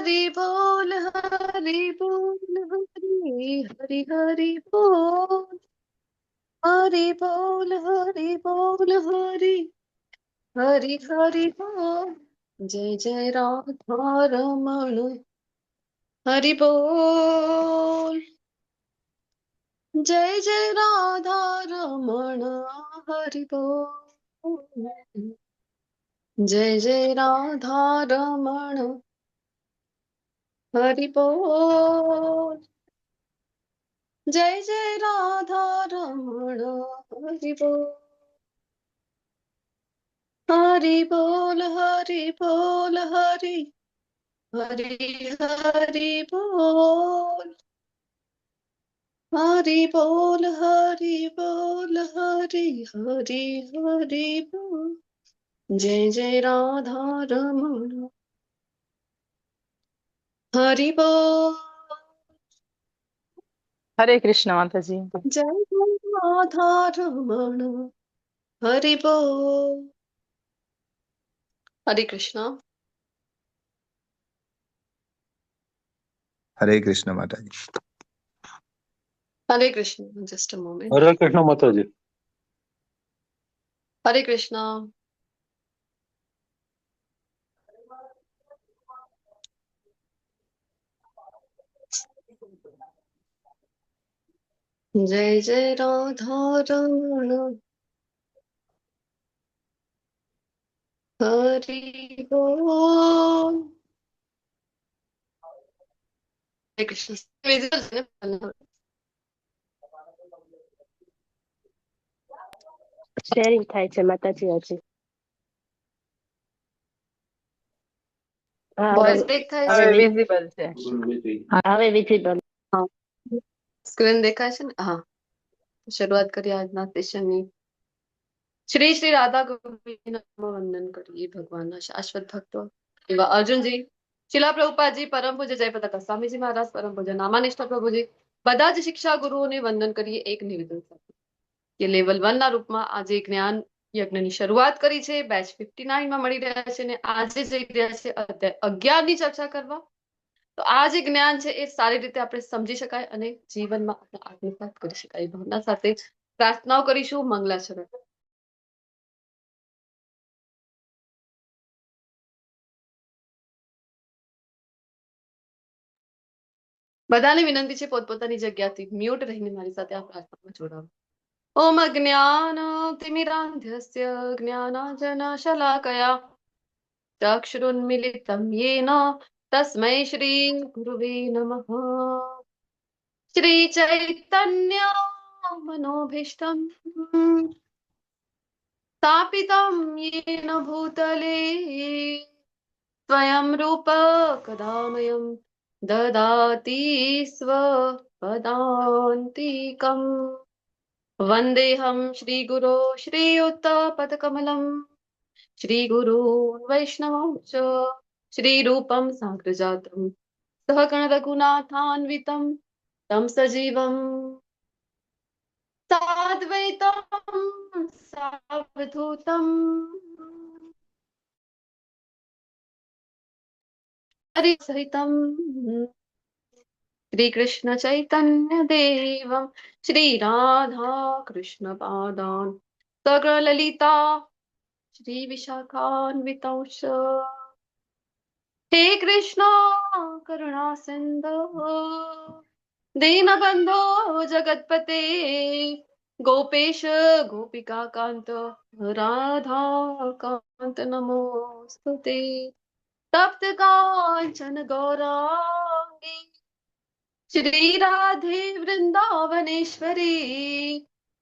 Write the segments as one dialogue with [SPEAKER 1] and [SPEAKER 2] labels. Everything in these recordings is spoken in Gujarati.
[SPEAKER 1] हरि बोल हरि बोल हरि हरि हरि बोल हरि बोल हरि बोल हरि हरि हरि बोल। जय जय राधा रमण हरि बोल। जय जय राधा रमण हरि बोल। जय जय राधा रमण हरि बोल। जय जय राधा रमण हरि बोल। हरि बोल हरि बोल हरि हरि हरि बोल हरि बोल हरि बोल हरि हरि हरि बोल। जय जय राधा रमण हरि बोल।
[SPEAKER 2] हरे कृष्ण माता जी।
[SPEAKER 1] जय जय राधा रमण हरि बोल। हरे कृष्णा।
[SPEAKER 3] हरे कृष्ण माता जी।
[SPEAKER 1] Hare Krishna. Just a moment.
[SPEAKER 4] Hare Krishna माता जी।
[SPEAKER 1] हरे कृष्णा। जय जय राधा रमण हरि बोल। हरे कृष्ण।
[SPEAKER 5] શેરિંગ થાય છે માતાજી હજી. હા હવે
[SPEAKER 1] વોઇસ બ્રેક થાય
[SPEAKER 2] હવે
[SPEAKER 1] છે.
[SPEAKER 2] વિઝિબલ છે.
[SPEAKER 5] હવે વિઝિબલ.
[SPEAKER 1] હા, સ્ક્રીન દેખાય છે ને. હા, શરૂઆત કરીએ આજના સેશનની. શ્રી શ્રી રાધા ગોવિંદ વંદન કરીએ ભગવાનના શાશ્વત ભક્તો એવા અર્જુનજી, શિલા પ્રભુપાદજી, પરમ પૂજ્ય જયપ્રતાપ સ્વામીજી મહારાજ, પરમ પૂજ્ય નામાનિષ્ઠ પ્રભુજી, બધા જ શિક્ષા ગુરુઓને વંદન કરીએ એક નિવેદન સાથે કે લેવલ 1 ના રૂપમાં આજે જ્ઞાન યજ્ઞની શરૂઆત કરી છે. બેચ 59 માં મળી રહ્યા છે અને આજે જઈ રહ્યા છે અધ્યાય 11 ની ચર્ચા કરવા. તો આ જે જ્ઞાન છે એ સારી રીતે આપણે સમજી શકાય અને જીવનમાં આપણે આત્મસાત કરી શકાય એ ભાવના સાથે પ્રાર્થનાઓ કરીશું. મંગલાચરણ. બધાને વિનંતી છે પોતપોતાની જગ્યાથી મ્યુટ રહીને મારી સાથે આ પ્રાર્થનામાં જોડાવો. ઓમ અજ્ઞાનતિમિરાન્ધસ્ય જ્ઞાનાંજનશલાકયા ચક્ષુરુન્મિલિतं येन तस्मै श्रीगुरुवे नमः. श्रीचैतन्य मनोभीष्टं स्थापितं येन भूतले स्वयं रूप कदामयं ददाति स्वपदान्तिकम्. वन्देऽहं श्रीगुरो श्रीयुतपदकमलं श्रीगुरून् वैष्णवंश्च श्रीरूपं साग्रजातं सहगण रघुनाथान्वितं तं सजीवं साद्वैतं सावधूतं हरिसहितं श्रीकृष्ण चैतन्य देवं श्रीराधा कृष्ण पादान् सकललिता श्रीविशाखान्वितंश्च. हे कृष्ण करुणा सिंधु दीनबंधो जगतपते गोपेश गोपिका कांत राधा कांत नमोस्तुते. तप्त कांचन गौरांगी श्री राधे वृंदावनेश्वरी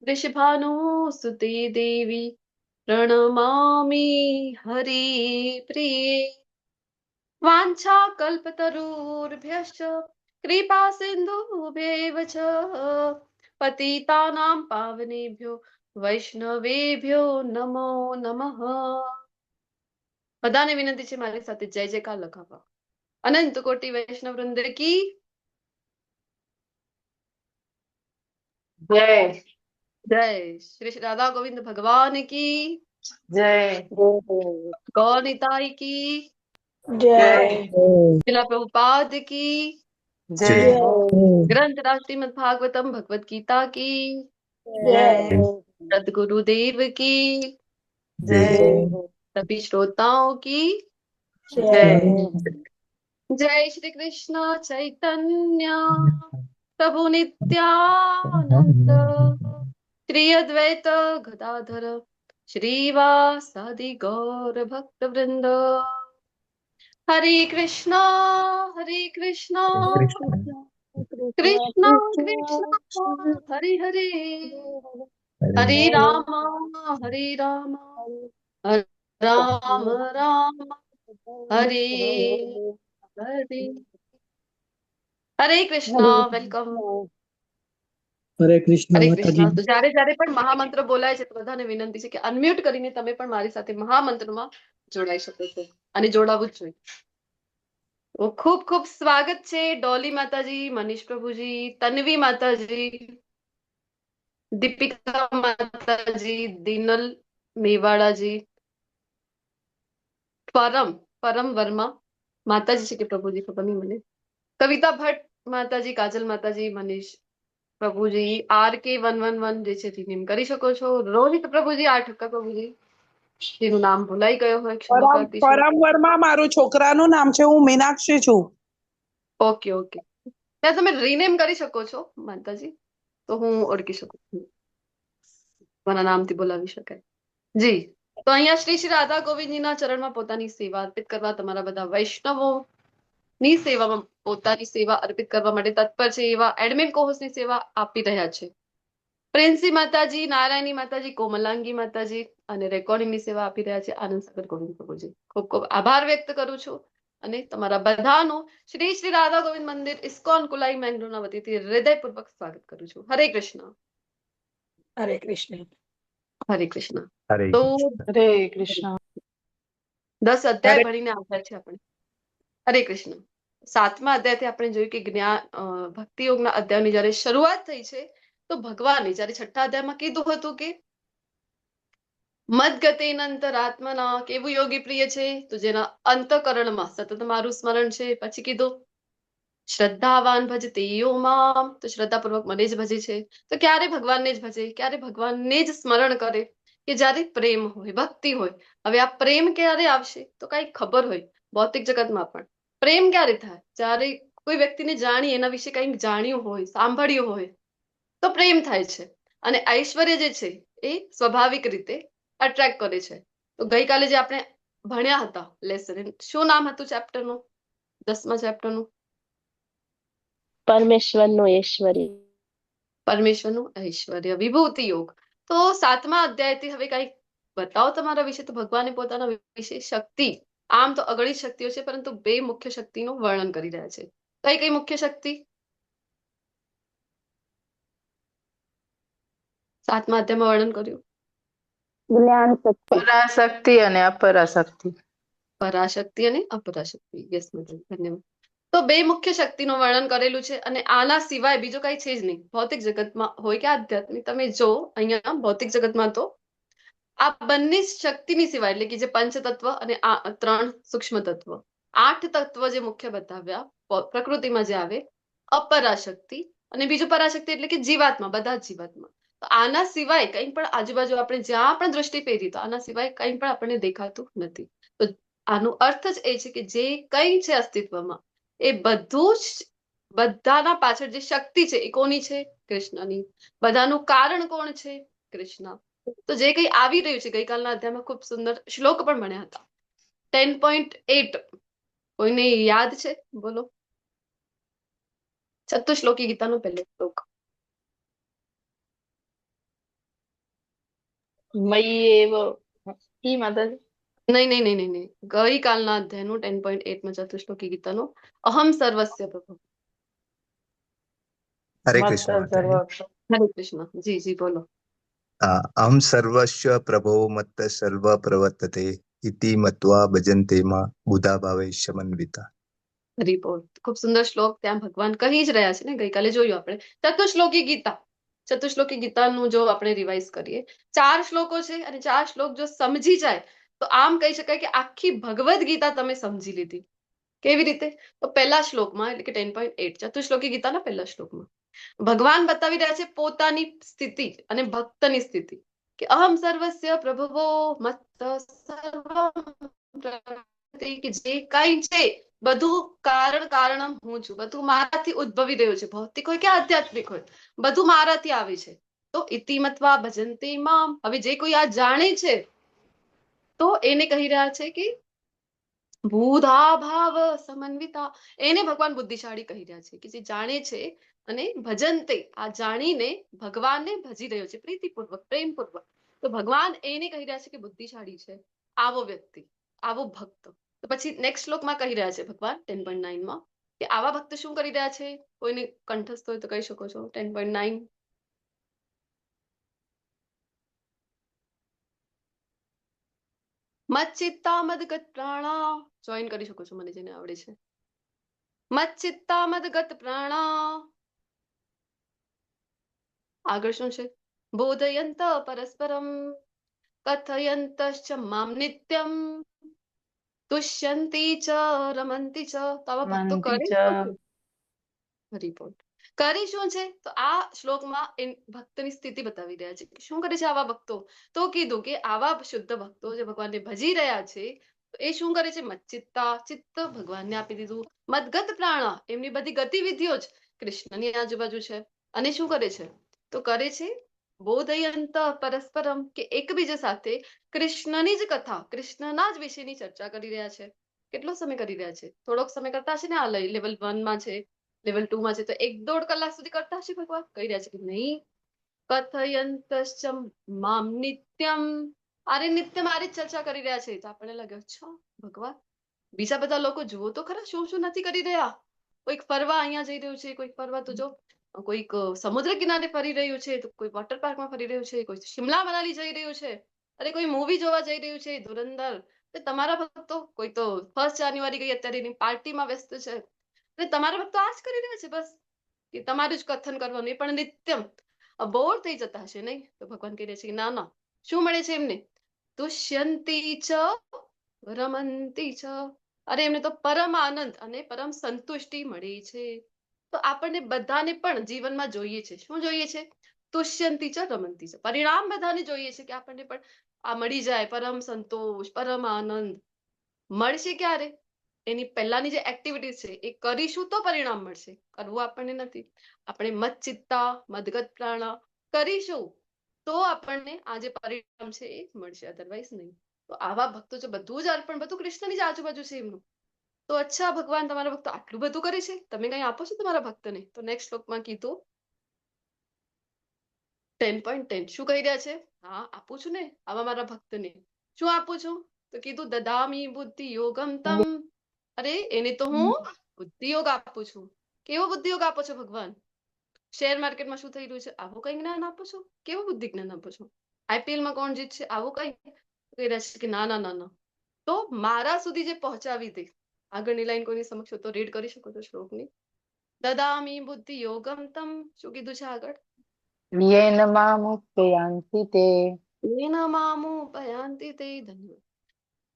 [SPEAKER 1] वृषभानुसुते देवी प्रणमामि हरिप्रिये. वाञ्छाकल्पतरुभ्यश्च कृपा सिन्धुभ्येव च पतितानां पावनेभ्यो वैष्णवेभ्यो नमो नमः. બધાને વિનંતી છે મારી સાથે જય જયકાર લખાવા. અનંત કોટી વૈષ્ણવ વૃંદ કી
[SPEAKER 2] જય
[SPEAKER 1] જય. શ્રી શ્રી રાધા ગોવિંદ ભગવાન કી
[SPEAKER 2] જય.
[SPEAKER 1] ગૌર निताई की
[SPEAKER 5] जय
[SPEAKER 1] श्रीला प्रभुपाद की
[SPEAKER 2] जय
[SPEAKER 1] ग्रंथ राज श्रीमद् भागवतम भगवत गीता की
[SPEAKER 5] जय
[SPEAKER 1] सदगुरुदेव की
[SPEAKER 2] जय
[SPEAKER 1] सभी श्रोताओं की
[SPEAKER 5] जय
[SPEAKER 1] जय श्री कृष्ण चैतन्य प्रभु नित्यानंद श्री अद्वैत गदाधर श्रीवासादि गौर भक्त वृंद हरे कृष्णा कृष्णा कृष्णा कृष्णा हरे हरे हरे राम राम राम हरे हरे हरे कृष्णा वेलकम
[SPEAKER 3] હરે કૃષ્ણ
[SPEAKER 1] હરે
[SPEAKER 3] માતાજી.
[SPEAKER 1] કૃષ્ણ. તો જ્યારે જ્યારે પણ મહામંત્ર બોલાય છે તો બધાને વિનંતી છે કે અનમ્યુટ કરીને તમે પણ મારી સાથે મહામંત્રમાં જોડાઈ શકો છો અને જોડાવું જ જોઈએ. તો ખૂબ ખૂબ સ્વાગત છે ડોલી માતાજી, મનીષ પ્રભુજી, તન્વી માતાજી, દીપિકા માતાજી, દિનલ મેવાડાજી, પરમ વર્મા માતાજી છે કે પ્રભુજી ખબર નહીં મને, કવિતા ભટ્ટ માતાજી, કાજલ માતાજી, મનીષ પ્રભુજી, RK111 જે છે રિનેમ કરી શકો છો, રોહિત પ્રભુજી, ઠક્કર પ્રભુજી જેનું નામ ભૂલાઈ ગયો હોય ક્ષમા પ્રાર્થી છું.
[SPEAKER 2] પરમ વર્મા મારું છોકરાનું નામ છે. હું મીનાક્ષી છું.
[SPEAKER 1] ઓકે ઓકે, ત્યાં તમે રિનેમ કરી શકો છો માતાજી, તો હું ઓળખી શકું છું, મારા નામથી બોલાવી શકાય. જી, તો અહીંયા શ્રી શ્રી રાધા ગોવિંદજીના ચરણમાં પોતાની સેવા અર્પિત કરવા તમારા બધા વૈષ્ણવો ની સેવામાં પોતાની સેવા અર્પિત કરવા માટે તત્પર છે એવા એડમિન કોહોસ્ટની સેવા આપી રહ્યા છે પ્રિન્સી માતાજી, નારાયણી માતાજી, કોમલાંગી માતાજી અને રેકોર્ડિંગની સેવા આપી રહ્યા છે આનંદ સાગર ગોવિંદ પ્રભુજી. ખૂબ ખૂબ આભાર વ્યક્ત કરું છું અને તમારા બધાનું શ્રી શ્રી રાધા ગોવિંદ મંદિર ઇસ્કોન કુલાઈ મેંગ્લોરના વતીથી હૃદયપૂર્વક સ્વાગત કરું છું. હરે કૃષ્ણ.
[SPEAKER 5] हरे कृष्ण
[SPEAKER 1] હરે કૃષ્ણ.
[SPEAKER 4] હરે
[SPEAKER 1] તો
[SPEAKER 5] हरे कृष्ण
[SPEAKER 1] 10 અધ્યાય ભણીને આવ્યા છે આપણે. હરે કૃષ્ણ. 7મા અધ્યાયથી આપણે જોયું કે ભક્તિ યોગના અધ્યાયની જયારે શરૂઆત થઈ છે તો ભગવાને જયારે 6ઠા અધ્યાયમાં કીધું હતું કે મદગતેનંતરાત્મના કેવું યોગી પ્રિય છે તો જેના અંતકરણમાં સતત મારું સ્મરણ છે. પછી કીધું શ્રદ્ધાવાન ભજતે યો મામ, તો શ્રદ્ધાપૂર્વક મને જ ભજે છે. તો ક્યારે ભગવાનને જ ભજે, ક્યારે ભગવાનને જ સ્મરણ કરે કે જ્યારે પ્રેમ હોય, ભક્તિ હોય. હવે આ પ્રેમ ક્યારે આવશે તો કઈ ખબર હોય ભૌતિક જગતમાં પણ પ્રેમ ક્યારે થાય, જ્યારે કોઈ વ્યક્તિને જાણી એના વિશે કંઈક જાણ્યું હોય, સાંભળ્યું હોય તો પ્રેમ થાય છે. અને ઐશ્વર્ય જે છે એ સ્વાભાવિક રીતે અટ્રેક્ટ કરે છે. તો ગઈકાલે જે આપણે ભણ્યા હતા લેસન, શું નામ હતું ચેપ્ટરનું, 10મા ચેપ્ટરનું?
[SPEAKER 5] પરમેશ્વરનો ઐશ્વર્ય.
[SPEAKER 1] પરમેશ્વરનું ઐશ્વર્ય, વિભૂતિ યોગ. તો 7મા અધ્યાયથી હવે કઈક બતાવો તમારા વિશે. તો ભગવાને પોતાના વિશે શક્તિ, આમ તો અગણિત શક્તિઓ છે પરંતુ 2 મુખ્ય શક્તિનું વર્ણન કરી રહ્યા છે. કઈ કઈ મુખ્ય શક્તિ 7મા અધ્યાયમાં વર્ણન કર્યું?
[SPEAKER 5] જ્ઞાન શક્તિ.
[SPEAKER 2] પરાશક્તિ અને અપરાશક્તિ.
[SPEAKER 1] પરાશક્તિ અને અપરાશક્તિ. યસ મેડમ, ધન્યવાદ. તો 2 મુખ્ય શક્તિનું વર્ણન કરેલું છે અને આના સિવાય બીજું કઈ છે જ નહીં ભૌતિક જગતમાં હોય કે આધ્યાત્મિક. તમે જો અહીંયા ભૌતિક જગતમાં તો આ બંને શક્તિની સિવાય એટલે કે જે પંચતત્વ અને આ 3 સૂક્ષ્મ તત્વ, 8 તત્વ જે મુખ્ય બતાવ્યા પ્રકૃતિમાં જે આવે, અપરાશક્તિ અને બીજું પરાશક્તિ એટલે કે જીવાત્મા, બધા જ જીવાત્મા. તો આના સિવાય કંઈ પણ આજુબાજુ આપણે જ્યાં પણ દ્રષ્ટિ ફેરી તો આના સિવાય કંઈ પણ આપણને દેખાતું નથી. તો આનો અર્થ જ એ છે કે જે કંઈ છે અસ્તિત્વમાં એ બધું જ, બધાના પાછળ જે શક્તિ છે એ કોની છે? કૃષ્ણની. બધાનું કારણ કોણ છે? કૃષ્ણ. તો જે કંઈ આવી રહ્યું છે, ગઈકાલના અધ્યાયમાં ખૂબ સુંદર શ્લોક પણ ભણ્યા હતા. 10.8 કોઈને યાદ છે? બોલો. ચતુશ્લોકી ગીતાનો પહેલો શ્લોક.
[SPEAKER 5] મય્યેવ ઈ માતાજી.
[SPEAKER 1] નહીં નહીં નહીં નહીં નહીં, ગઈકાલના અધ્યાયનું 10.8માં ચતુશ્લોકી ગીતાનો અહમ સર્વસ્ય પ્રભુ.
[SPEAKER 4] હરે કૃષ્ણ માતાજી.
[SPEAKER 1] હરે કૃષ્ણ. જી જી બોલો.
[SPEAKER 4] અહમ સર્વસ્વ પ્રભો મત્ત સર્વ પ્રવર્તતે ઇતિ મત્વા ભજન્તે માં બુધા ભાવે સમન્વિતા.
[SPEAKER 1] રિપોર્ટ. ખૂબ સુંદર શ્લોક ત્યાં ભગવાન કહી જ રહ્યા છે ને. ગઈકાલે જોયું આપણે ચતુશ્લોકી ગીતા. ચતુશ્લોકી ગીતાનું જો આપણે રિવાઇઝ કરીએ, 4 શ્લોકો છે અને 4 શ્લોક જો સમજી જાય તો આમ કહી શકાય કે આખી ભગવદ્ ગીતા તમે સમજી લીધી. કેવી રીતે? તો પહેલા શ્લોકમાં એટલે કે 10.8 ચતુશ્લોકી ગીતાના પહેલા શ્લોકમાં ભગવાન બતાવી રહ્યા છે પોતાની સ્થિતિ અને ભક્તની સ્થિતિ કે અહમ સર્વસ્ય પ્રભવો મત્ત સર્વમ પ્રવૃત્તિ, કે જે કઈ છે બધું કારણમ હું છું, બધું મારાથી ઉદ્ભવી રહ્યું છે, ભૌતિક હોય કે આધ્યાત્મિક હોય, બધું મારાથી આવે છે. તો ઇતિ મત્વા ભજન્તે મામ, હવે જે કોઈ આ જાણે છે તો એને કહી રહ્યા છે કે બુધા ભાવ સમન્વિતા, એને ભગવાન બુદ્ધિશાળી કહી રહ્યા છે કે જે જાણે છે અને ભજનતે, આ જાણીને ભગવાનને ભજી રહ્યો છે પ્રીતિપૂર્વક, પ્રેમપૂર્વક. તો ભગવાન એને કહી રહ્યા છે કે બુદ્ધિશાળી છે આવો વ્યક્તિ, આવો ભક્ત. તો પછી નેક્સ્ટ શ્લોકમાં કહી રહ્યા છે ભગવાન 10.9 માં કે આવા ભક્ત શું કરી રહ્યા છે? કોઈને કંઠસ્થ હોય તો કહી શકો છો. 10.9 મચ્ચિત્તા મદગત પ્રાણા, જોઈન કરી શકો છો મને જેને આવડે છે. મચ્ચિત્તા મદગત પ્રાણા, આગળ શું છે? બોધયંત પરસ્પરમ કથયંતશ્ચ મામ નિત્યમ તુષ્યંતી ચ રમંતી ચ. તો આવા ભક્તો
[SPEAKER 2] મંતી
[SPEAKER 1] કરે
[SPEAKER 2] ચ.
[SPEAKER 1] શું છે? રિપોર્ટ કરી શું છે? તો આ શ્લોકમાં ભક્તની સ્થિતિ બતાવી રહ્યા છે કે શું કરે છે આવા ભક્તો. તો કીધું કે આવા શુદ્ધ ભક્તો જે ભગવાનને ભજી રહ્યા છે તો એ શું કરે છે? મચ્ચિત્તા, ચિત્ત ભગવાનને આપી દીધું. મદગત પ્રાણા, એમની બધી ગતિવિધિઓ જ કૃષ્ણની આજુબાજુ છે. અને શું કરે છે? તો કરે છે બોધયંત પરસ્પરમ, કે એકબીજા સાથે કૃષ્ણની જ કથા, કૃષ્ણના જ વિશેની ચર્ચા કરી રહ્યા છે. કેટલો સમય કરી રહ્યા છે? થોડોક સમય કરતા હશે ને. આ લેવલ 1 માં છે, લેવલ 2 માં છે, તો 1-1.5 કલાક સુધી કરતા હશે ભગવાન. કહી રહ્યા છે કે નહીં, કથયંતશ્ચ મામ નિત્યમ, અરે નિત્ય મારી જ ચર્ચા કરી રહ્યા છે. તો આપણને લાગે અચ્છા ભગવાન, બીજા બધા લોકો જુઓ તો ખરા શું શું નથી કરી રહ્યા. કોઈક ફરવા અહીંયા જઈ રહ્યું છે, કોઈક ફરવા તો જો કોઈક સમુદ્ર કિનારે ફરી રહ્યું છે, તો કોઈ વોટર પાર્કમાં ફરી રહ્યું છે, કોઈ શિમલા મનાલી જઈ રહ્યું છે, અરે કોઈ મૂવી જોવા જઈ રહ્યું છે ધુરંધર. તમારા ભક્તો કોઈ તો 1 જાન્યુઆરી ગઈ અત્યારે એની પાર્ટીમાં વ્યસ્ત છે. એટલે તમારા ભક્તો આ જ કરી રહ્યા છે બસ, કે તમારું જ કથન કરવાનું, એ પણ નિત્યમ. બોર થઈ જતા હશે નહીં? તો ભગવાન કહી રહ્યા છે કે ના ના, શું મળે છે એમને? તુષ્યંતી ચ રમંતી ચ, અરે એમને તો પરમ આનંદ અને પરમ સંતુષ્ટિ મળે છે. તો આપણને બધાને પણ જીવનમાં જોઈએ છે. શું જોઈએ છે? તુષ્યંતી ચ રમંતી ચ, પરિણામ બધાને જોઈએ છે કે આપણને પણ આ મળી જાય, પરમ સંતોષ, પરમ આનંદ. મળશે ક્યારે? એની પહેલાની જે એક્ટિવિટી છે એ કરીશું તો પરિણામ મળશે, કરવું આપણને નથી. આપણે મચ્ચિત્તા મદગત પ્રાણા કરીશું તો આપણને આ જે પરિણામ છે એ મળશે, અધરવાઇઝ નહીં. તો આવા ભક્તો જો બધું જ અર્પણ, બધું કૃષ્ણની જ આજુબાજુ છે એમનું, તો અચ્છા ભગવાન તમારા ભક્તો આટલું બધું કરે છે, તમે કઈ આપો છો તમારા ભક્તને? તો નેક્સ્ટ શ્લોકમાં કીધું 10.10 શું કહી રહ્યા છે? હા આપું છું ને આવા મારા ભક્તને. શું આપું છું? તો કીધું દદામી બુદ્ધિ યોગમ તમ, અરે એને તો હું બુદ્ધિયોગ આપું છું. કેવો બુદ્ધિયોગ આપો છો ભગવાન? શેર માર્કેટમાં શું થઈ રહ્યું છે આવું કઈ જ્ઞાન આપો છો? કેવું બુદ્ધિ જ્ઞાન આપો છો? IPL માં કોણ જીતશે આવું કઈ કહી રહ્યા છે કે ના ના ના ના. તો મારા સુધી જે પહોંચાવી દે. આગળની લાઈન કોઈની સમક્ષ હોય તો રીડ કરી શકો છો શ્લોકની. દદામી બુદ્ધિ યોગમ તમ, શું કીધું છે આગળ?
[SPEAKER 2] યેન મામુપયાન્તિ તે.
[SPEAKER 1] એના મામું પયાંતિ તે, ધન્યવાદ.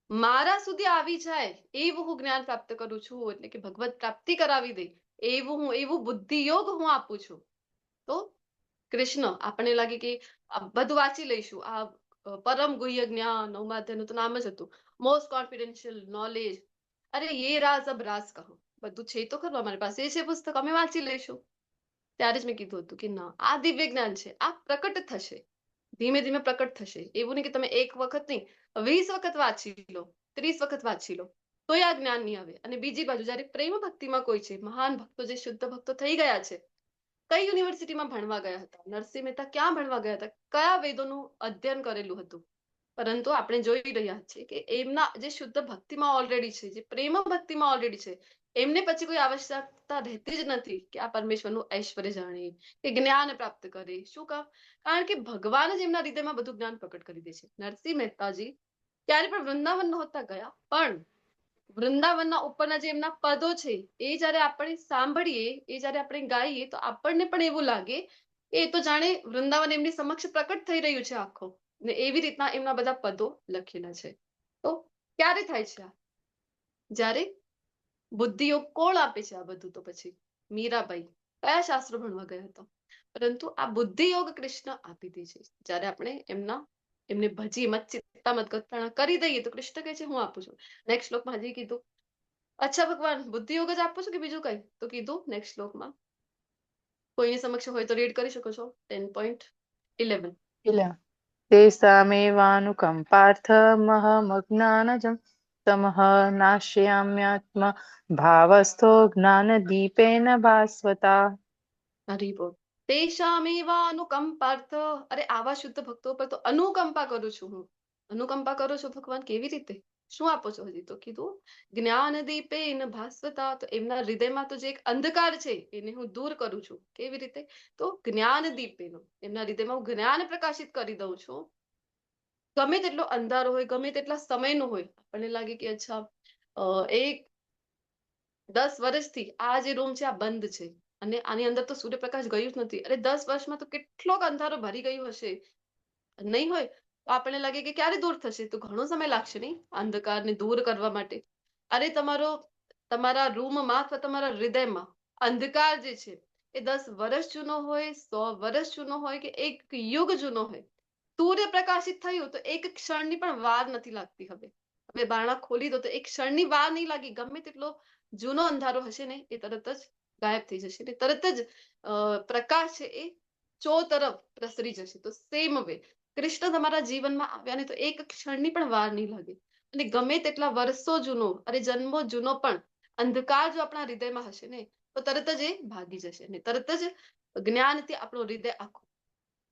[SPEAKER 1] મારા સુધી આવી જાય એવું હું જ્ઞાન પ્રાપ્ત કરું છું, એટલે કે ભગવત પ્રાપ્તિ કરાવી દે એવું બુદ્ધિ યોગ હું આપું છું. તો કૃષ્ણ આપણને લાગે કે બધું વાંચી લઈશું, આ પરમ ગુહ્ય જ્ઞાન 9મા અધ્યાયનું તો નામ જ હતું, મોસ્ટ કોન્ફિડેન્શિયલ નોલેજ. અરે ये राज अब राज કહો, બધું છે તો ખરું અમારી પાસે, એ છે પુસ્તક, અમે વાંચી લઈશું. ત્યારે જ મેં કીધું હતું કે ના, આ દિવ્ય જ્ઞાન છે, આ પ્રકટ થશે, ધીમે ધીમે પ્રકટ થશે. એવું નહીં કે તમે 1 વખત નહીં 20 વખત વાંચી લો, 30 વખત વાંચી લો તો આ જ્ઞાન નહીં આવે. અને બીજી બાજુ જયારે પ્રેમ ભક્તિમાં કોઈ છે, મહાન ભક્તો જે શુદ્ધ ભક્તો થઈ ગયા છે, કઈ યુનિવર્સિટીમાં ભણવા ગયા હતા, નરસિંહ મહેતા ક્યાં ભણવા ગયા હતા, કયા વેદોનું અધ્યયન કરેલું હતું, પરંતુ આપણે જોઈ રહ્યા છીએ કે એમના જે શુદ્ધ ભક્તિમાં ઓલરેડી છે, જે પ્રેમ ભક્તિમાં ઓલરેડી છે, એમને પછી કોઈ આવશ્યકતા રહેતી જ નથી કે આ પરમેશ્વરનું ઐશ્વર્ય જાણે કે જ્ઞાન પ્રાપ્ત કરે. શું કામ? કારણ કે ભગવાન જ એમના હૃદયમાં બધું જ્ઞાન પ્રકટ કરી દે છે. નરસિંહ મહેતાજી ક્યારે પણ વૃંદાવન નહોતા ગયા, પણ વૃંદાવનના ઉપરના જે એમના પદો છે એ જયારે આપણે સાંભળીએ, એ જયારે આપણે ગાઈએ તો આપણને પણ એવું લાગે એ તો જાણે વૃંદાવન એમની સમક્ષ પ્રકટ થઈ રહ્યું છે આખો. ને એવી રીતના એમના બધા પદો લખેલા છે. તો ક્યારે થાય છે આ? જ્યારે બુદ્ધિયોગ કોણ આપે છે આ બધું? તો પછી મીરાબાઈ કયા શાસ્ત્રો ભણવા ગયા હતા? પરંતુ આ બુદ્ધિયોગ કૃષ્ણ આપી દે છે. જ્યારે આપણે એમને ભજી મત ચિત્તામત ગતપ્રાણા કરી દઈએ તો કૃષ્ણ કહે છે હું આપું છું. નેક્સ્ટ શ્લોકમાં હજી કીધું, અચ્છા ભગવાન બુદ્ધિયોગ જ આપો છો કે બીજું કઈ? તો કીધું નેક્સ્ટ શ્લોકમાં, કોઈની સમક્ષ હોય તો રીડ કરી શકો છો. 10.11
[SPEAKER 2] किल तेषामेवानुकम्पार्थमहमज्ञानजं तमः नाशयाम्यात्म भावस्थो ज्ञानदीपेन भास्वता.
[SPEAKER 1] હરી બોલ. તેષામેવા અનુકંપાર્થ, અરે આવા શુદ્ધ ભક્તો પર તો અનુકંપા કરું છું હું. અનુકંપા કરો છો ભગવાન, કેવી રીતે? શું આપો છો? હજી તો કીધું જ્ઞાન દીપેન ભાસ્વતા, તો એમના હૃદયમાં તો જે એક અંધકાર છે એને હું દૂર કરું છું. કેવી રીતે? તો જ્ઞાન દીપેન, એમના હૃદયમાં હું જ્ઞાન પ્રકાશિત કરી દઉં છું. ગમે તેટલો અંધારો હોય, ગમે તેટલા સમયનો હોય, આપણને લાગે કે અચ્છા એક 10 વર્ષથી આ જે રૂમ છે આ બંધ છે અને આની અંદર તો સૂર્યપ્રકાશ ગયું જ નથી. અરે 10 વર્ષમાં તો કેટલોક અંધારો ભરી ગયું હશે. નહીં હોય તો આપણને લાગે કે ક્યારે દૂર થશે? તો ઘણો સમય લાગશે નહીં અંધકારને દૂર કરવા માટે. અરે તમારા રૂમમાં અથવા તમારા હૃદયમાં અંધકાર જે છે એ 10 વર્ષ જૂનો હોય, 100 વર્ષ જૂનો હોય કે એક યુગ જૂનો હોય, સૂર્ય પ્રકાશિત થયું તો એક ક્ષણની પણ વાર નથી લાગતી. હવે બારણા ખોલી દો તો એક ક્ષણની વાર નહીં લાગી. ગમે તેટલો જૂનો અંધારો હશે ને એ તરત જ ગાયબ થઈ જશે ને તરત જ પ્રકાશ છે એ ચો તરફ પ્રસરી જશે. તો સેમ વે કૃષ્ણ તમારા જીવનમાં આવ્યા ને તો એક ક્ષણની પણ વાર નહીં લાગે. અને ગમે તેટલા વર્ષો જૂનો, અરે જન્મો જૂનો પણ અંધકાર જો આપણા હૃદયમાં હશે ને તો તરત જ એ ભાગી જશે ને તરત જ જ્ઞાનથી આપણું હૃદય આખું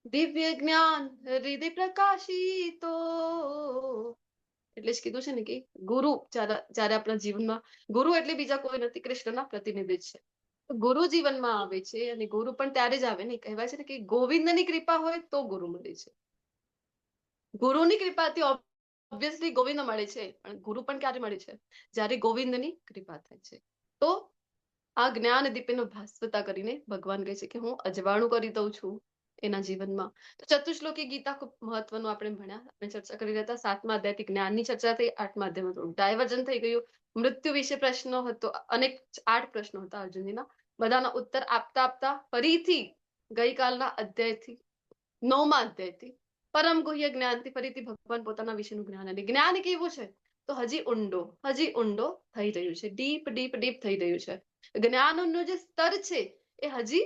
[SPEAKER 1] દિવ્ય જ્ઞાન હૃદય પ્રકાશિતો. એટલે જ કીધું છે ને કે ગુરુ જ્યારે આપણા જીવનમાં, ગુરુ એટલે બીજા કોઈ નથી, કૃષ્ણના પ્રતિનિધિ છે. ગુરુ જીવનમાં આવે છે અને ગુરુ પણ ત્યારે જ આવે ને, કહેવાય છે ને કે ગોવિંદની કૃપા હોય તો ગુરુ મળે છે. ગુરુની કૃપાથી ઓબ્વિયસલી ગોવિંદ મળે છે, પણ ગુરુ પણ ક્યારે મળે છે? જ્યારે ગોવિંદની કૃપા થાય છે. તો આ જ્ઞાન દીપેનો ભાસ્વતા કરીને ભગવાન કહે છે કે હું અજવાળું કરી દઉં છું એના જીવનમાં. તો ચતુશ્લોકી ગીતા ખૂબ મહત્વનું આપણે ભણ્યા, આપણે ચર્ચા કરી રહ્યા હતા. 7મા અધ્યાયથી જ્ઞાનની ચર્ચા થઈ, 8મા અધ્યાયમાં થોડું ડાયવર્જન થઈ ગયું. મૃત્યુ વિશે પ્રશ્નો હતો, અનેક 8 પ્રશ્નો હતા અર્જુનજીના. બધાના ઉત્તર આપતા આપતા ફરીથી ગઈકાલના અધ્યાયથી 9મા અધ્યાયથી પરમ ગુહ્ય જ્ઞાનથી ફરીથી ભગવાન પોતાના વિશેનું જ્ઞાન, અને જ્ઞાન કેવું છે તો હજી ઊંડો થઈ રહ્યું છે. ડીપ થઈ રહ્યું છે. જ્ઞાનનું જે સ્તર છે એ હજી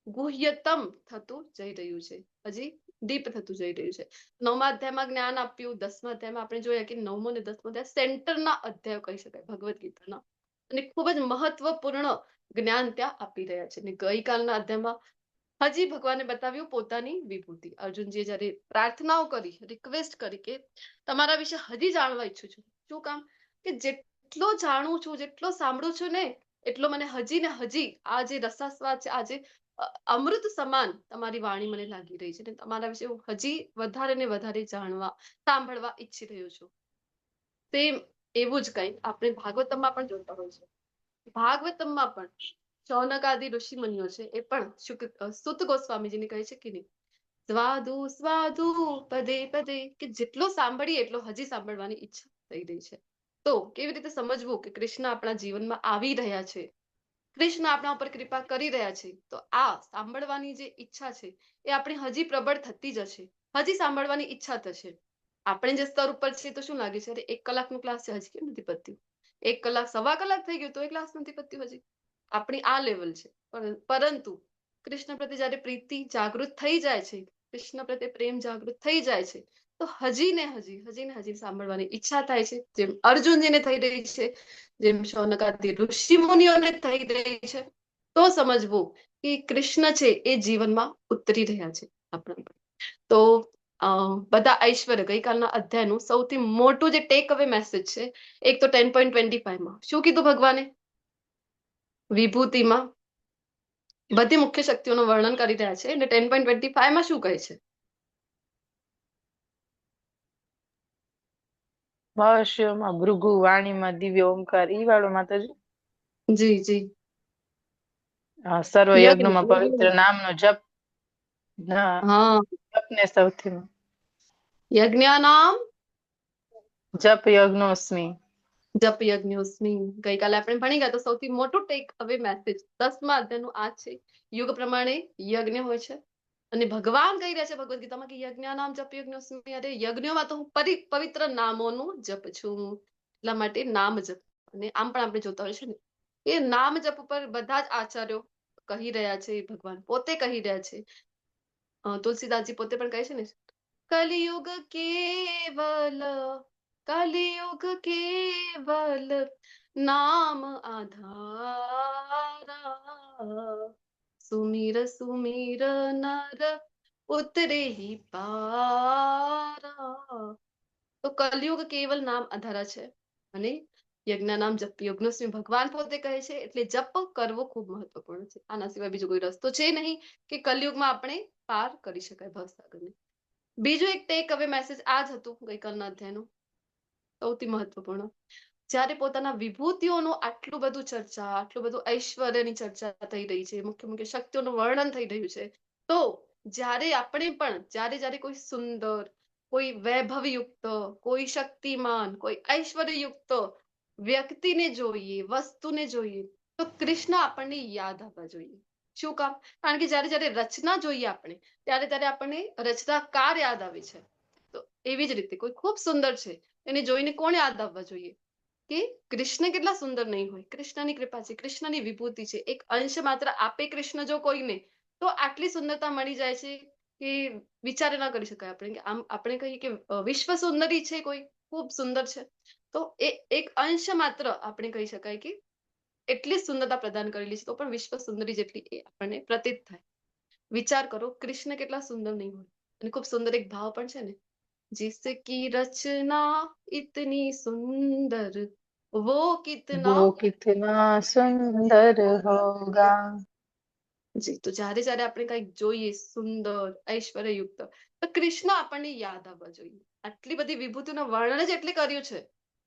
[SPEAKER 1] ગુહ્યતમ થતું જઈ રહ્યું છે, હજી ડીપ થતું જઈ રહ્યું છે. 9મા અધ્યાયમાં જ્ઞાન આપ્યું. 10મા અધ્યાયમાં આપણે જોયા કે 9મો અને 10મો અધ્યાય સેન્ટરના અધ્યાયો કહી શકાય ભગવદ્ ગીતાના, અને ખૂબ જ મહત્વપૂર્ણ જ્ઞાન ત્યાં આપી રહ્યા છે. અને ગઈકાલના અધ્યાયમાં હજી ભગવાને બતાવ્યું પોતાની વિભૂતિ. અર્જુનજીએ જ્યારે પ્રાર્થનાઓ કરી, રિક્વેસ્ટ કરી કે તમારા વિશે હજી જાણવા ઈચ્છું છું. શું કામ? કે જેટલો જાણું છું, જેટલો સાંભળું છું ને એટલો મને હજી ને હજી આ જે રસાસ્વાદ છે, આ જે અમૃત સમાન તમારી વાણી મને લાગી રહી છે ને તમારા વિશે હું હજી વધારે ને વધારે જાણવા, સાંભળવા ઈચ્છી રહ્યો છું. સેમ એવું જ કંઈ આપણે ભાગવતમમાં પણ જોતા હોય છે. ભાગવતમમાં પણ શૌનક આદિ ઋષિ મુનિઓ છે એ પણ સુત ગોસ્વામીજીને કહે છે કે નહીં, સ્વાદુ સ્વાદુ પદે પદે, કે જેટલો સાંભળીએ એટલો હજી સાંભળવાની ઈચ્છા થઈ રહી છે. તો કેવી રીતે સમજવું કે કૃષ્ણ આપણા જીવનમાં આવી રહ્યા છે, કૃષ્ણ આપણા ઉપર કૃપા કરી રહ્યા છે? તો આ સાંભળવાની જે ઈચ્છા છે એ આપણી હજી પ્રબળ થતી જશે, હજી સાંભળવાની ઈચ્છા થશે. આપણે જે સ્તર ઉપર છે તો શું લાગે છે, અરે 1 કલાકનું ક્લાસ છે હજી કેમ નથી પત્યું, 1 કલાક 1.25 કલાક થઈ ગયું તો એ ક્લાસ નથી પત્યું હજી. આપણી આ લેવલ છે. પરંતુ કૃષ્ણ પ્રત્યે જ્યારે પ્રીતિ જાગૃત થઈ જાય છે, કૃષ્ણ પ્રત્યે પ્રેમ જાગૃત થઈ જાય છે તો હજી ને હજી સાંભળવાની ઈચ્છા થાય છે. જેમ અર્જુનજીને થઈ રહી છે, જેમ શૌનકાદી ઋષિ મુનિઓને થઈ રહી છે. તો સમજવું કે કૃષ્ણ છે એ જીવનમાં ઉતરી રહ્યા છે આપણા પર. તો બધા ઐશ્વર્ય ગઈકાલના અધ્યાયનું સૌથી મોટું જે ટેક અવે મેસેજ છે, એક તો 10.25માં શું કીધું ભગવાને? વિભૂતિમાં બધી મુખ્ય શક્તિઓનું વર્ણન કરી રહ્યા છે, અને 10.25માં શું કહે છે?
[SPEAKER 2] ભાષ્યમાં ભૃગુ, વાણીમાં દિવ્ય ઓમકાર, ઈ વાળો માતાજી.
[SPEAKER 1] જી
[SPEAKER 2] સર્વ
[SPEAKER 1] યજ્ઞ
[SPEAKER 2] યજ્ઞમાં પવિત્ર નામનો જપ.
[SPEAKER 1] હા,
[SPEAKER 2] જપને સૌથી
[SPEAKER 1] યજ્ઞાનામ
[SPEAKER 2] જપ યજ્ઞોસ્મી.
[SPEAKER 1] જપ યજ્ઞોસ્મી ગઈકાલે આપણે ભણી ગયા તો સૌથી મોટું ટેક હવે મેસેજ 10મા અધ્યાયનું આ છે. યુગ પ્રમાણે યજ્ઞ હોય છે અને ભગવાન કહી રહ્યા છે ભગવદ ગીતામાં કે યજ્ઞાનામ જપ યજ્ઞોસ્મી. અરે યજ્ઞોમાં તો હું પવિત્ર નામોનું જપ છું, એટલા માટે નામ જપ. અને આમ પણ આપણે જોતા હોય છે ને એ નામ જપ ઉપર બધા જ આચાર્યો કહી રહ્યા છે, ભગવાન પોતે કહી રહ્યા છે. તુલસીદાસજી પોતે પણ કહે છે ને, કલિયુગ કેવલ કલિયુગ કેવલ નામ આધારા, સુમિર સુમિર નર ઉતરે હી પારા. તો કલયુગ કેવલ નામ આધારા છે અને યજ્ઞ નામ જપ યજ્ઞોસ્મી ભગવાન પોતે કહે છે. એટલે જપ કરવો ખૂબ મહત્વપૂર્ણ છે. આના સિવાય બીજો કોઈ રસ્તો છે નહીં કે કલયુગમાં આપણે પાર કરી શકાય ભવસાગરને. બીજું એક ટેક હવે મેસેજ આ જ હતું ગઈકાલના અધ્યાયનું સૌથી મહત્વપૂર્ણ. જ્યારે પોતાના વિભૂતિઓનું આટલું બધું ચર્ચા, આટલું બધું ઐશ્વર્યની ચર્ચા થઈ રહી છે, મુખ્ય મુખ્ય શક્તિઓનું વર્ણન થઈ રહ્યું છે, તો જ્યારે આપણે પણ જ્યારે કોઈ સુંદર, કોઈ વૈભવયુક્ત, કોઈ શક્તિમાન, કોઈ ઐશ્વર્યયુક્ત વ્યક્તિને જોઈએ, વસ્તુને જોઈએ, તો કૃષ્ણ આપણને યાદ આવવા જોઈએ. શું કામ? કારણ કે જ્યારે રચના જોઈએ આપણે ત્યારે આપણને રચનાકાર યાદ આવે છે. તો એવી જ રીતે કોઈ ખૂબ સુંદર છે એને જોઈને કોણ યાદ આવવા જોઈએ કે કૃષ્ણ કેટલા સુંદર નહીં હોય. કૃષ્ણની કૃપા છે, કૃષ્ણની વિભૂતિ છે. એક અંશ માત્ર આપે કૃષ્ણ જો કોઈને, તો આટલી સુંદરતા મળી જાય છે કે વિચાર ના કરી શકાય આપણે. કે આમ આપણે કહીએ કે વિશ્વ સુંદરી છે, કોઈ ખૂબ સુંદર છે, તો એ એક અંશ માત્ર આપણે કહી શકાય કે એટલી સુંદરતા પ્રદાન કરેલી છે, તો પણ વિશ્વ સુંદરી જેટલી એ આપણને પ્રતીત થાય. વિચાર કરો કૃષ્ણ કેટલા સુંદર નહીં હોય. અને ખૂબ સુંદર એક ભાવ પણ છે ને, जिसकी रचना इतनी सुंदर वो कितना
[SPEAKER 2] સુંદર હોગા.
[SPEAKER 1] જી. તો જ્યારે આપણે કંઈક જોઈએ સુંદર ઐશ્વર્યયુક્ત, તો કૃષ્ણ આપણને યાદ આવવા જોઈએ. આટલી બધી વિભૂતિનું વર્ણન જ એટલે કર્યું છે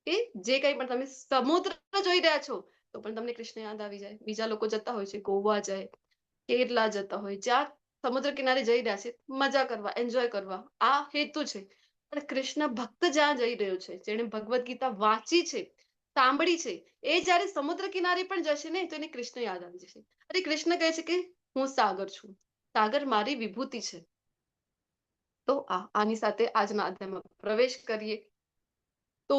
[SPEAKER 1] કે જે કંઈ પણ તમે સમુદ્ર જોઈ રહ્યા છો તો પણ તમને કૃષ્ણ યાદ આવી જાય. બીજા લોકો જતા હોય છે, ગોવા જાય, કેરલા જતા હોય, જ્યાં સમુદ્ર કિનારે જઈ રહ્યા છે મજા કરવા, એન્જોય કરવા, આ હેતુ છે. પણ કૃષ્ણ ભક્ત જ્યાં જઈ રહ્યો છે, જેને ભગવદ ગીતા વાંચી છે, સાંભળી છે, એ જ્યારે સમુદ્ર કિનારે પણ જશે ને તો એને કૃષ્ણ યાદ આવી જશે. અરે કૃષ્ણ કહે છે કે હું સાગર છું, સાગર મારી વિભૂતિ છે. તો આની સાથે આજના અધ્યાયમાં પ્રવેશ કરીએ. તો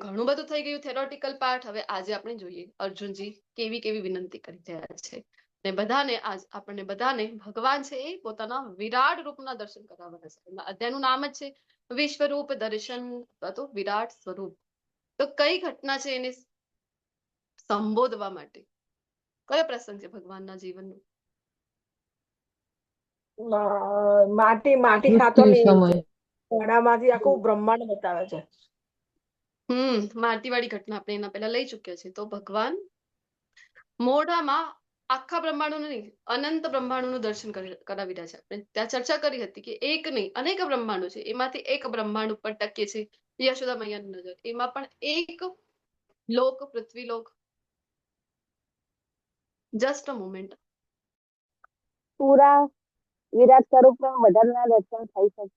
[SPEAKER 1] ઘણું બધું થઈ ગયું થેરોટિકલ પાર્ટ. હવે આજે આપણે જોઈએ અર્જુનજી કેવી વિનંતી કરી રહ્યા છે. ને બધાને આપણને બધાને ભગવાન છે એ પોતાના વિરાટ રૂપના દર્શન કરાવવાના છે. અધ્યાયનું નામ જ છે વિશ્વરૂપ દર્શન અથવા તો વિરાટ સ્વરૂપ. તો કઈ ઘટના છે એને સંબોધવા માટે? કયો પ્રસંગ છે ભગવાનના જીવનનો?
[SPEAKER 6] માટી ખાતો ઘોડામાંથી આખું બ્રહ્માંડ બતાવે છે.
[SPEAKER 1] માટીવાળી ઘટના આપણે એના પહેલા લઈ ચુક્યા છે. તો ભગવાન મોઢામાં આખા બ્રહ્માંડનું નહીં, અનંત બ્રહ્માંડોનું દર્શન કરાવી રહ્યા છે. આપણે ત્યાં ચર્ચા કરી હતી કે એક નહીં અનેક બ્રહ્માંડો છે, એમાંથી એક બ્રહ્માંડ ઉપર ટકે છે યશોદા મૈયાની નજર. એમાં પણ એક લોક, પૃથ્વી લોક. Just a moment.
[SPEAKER 5] પૂરા વિરાટ સ્વરૂપમાં બધાના દર્શન થઈ શકે.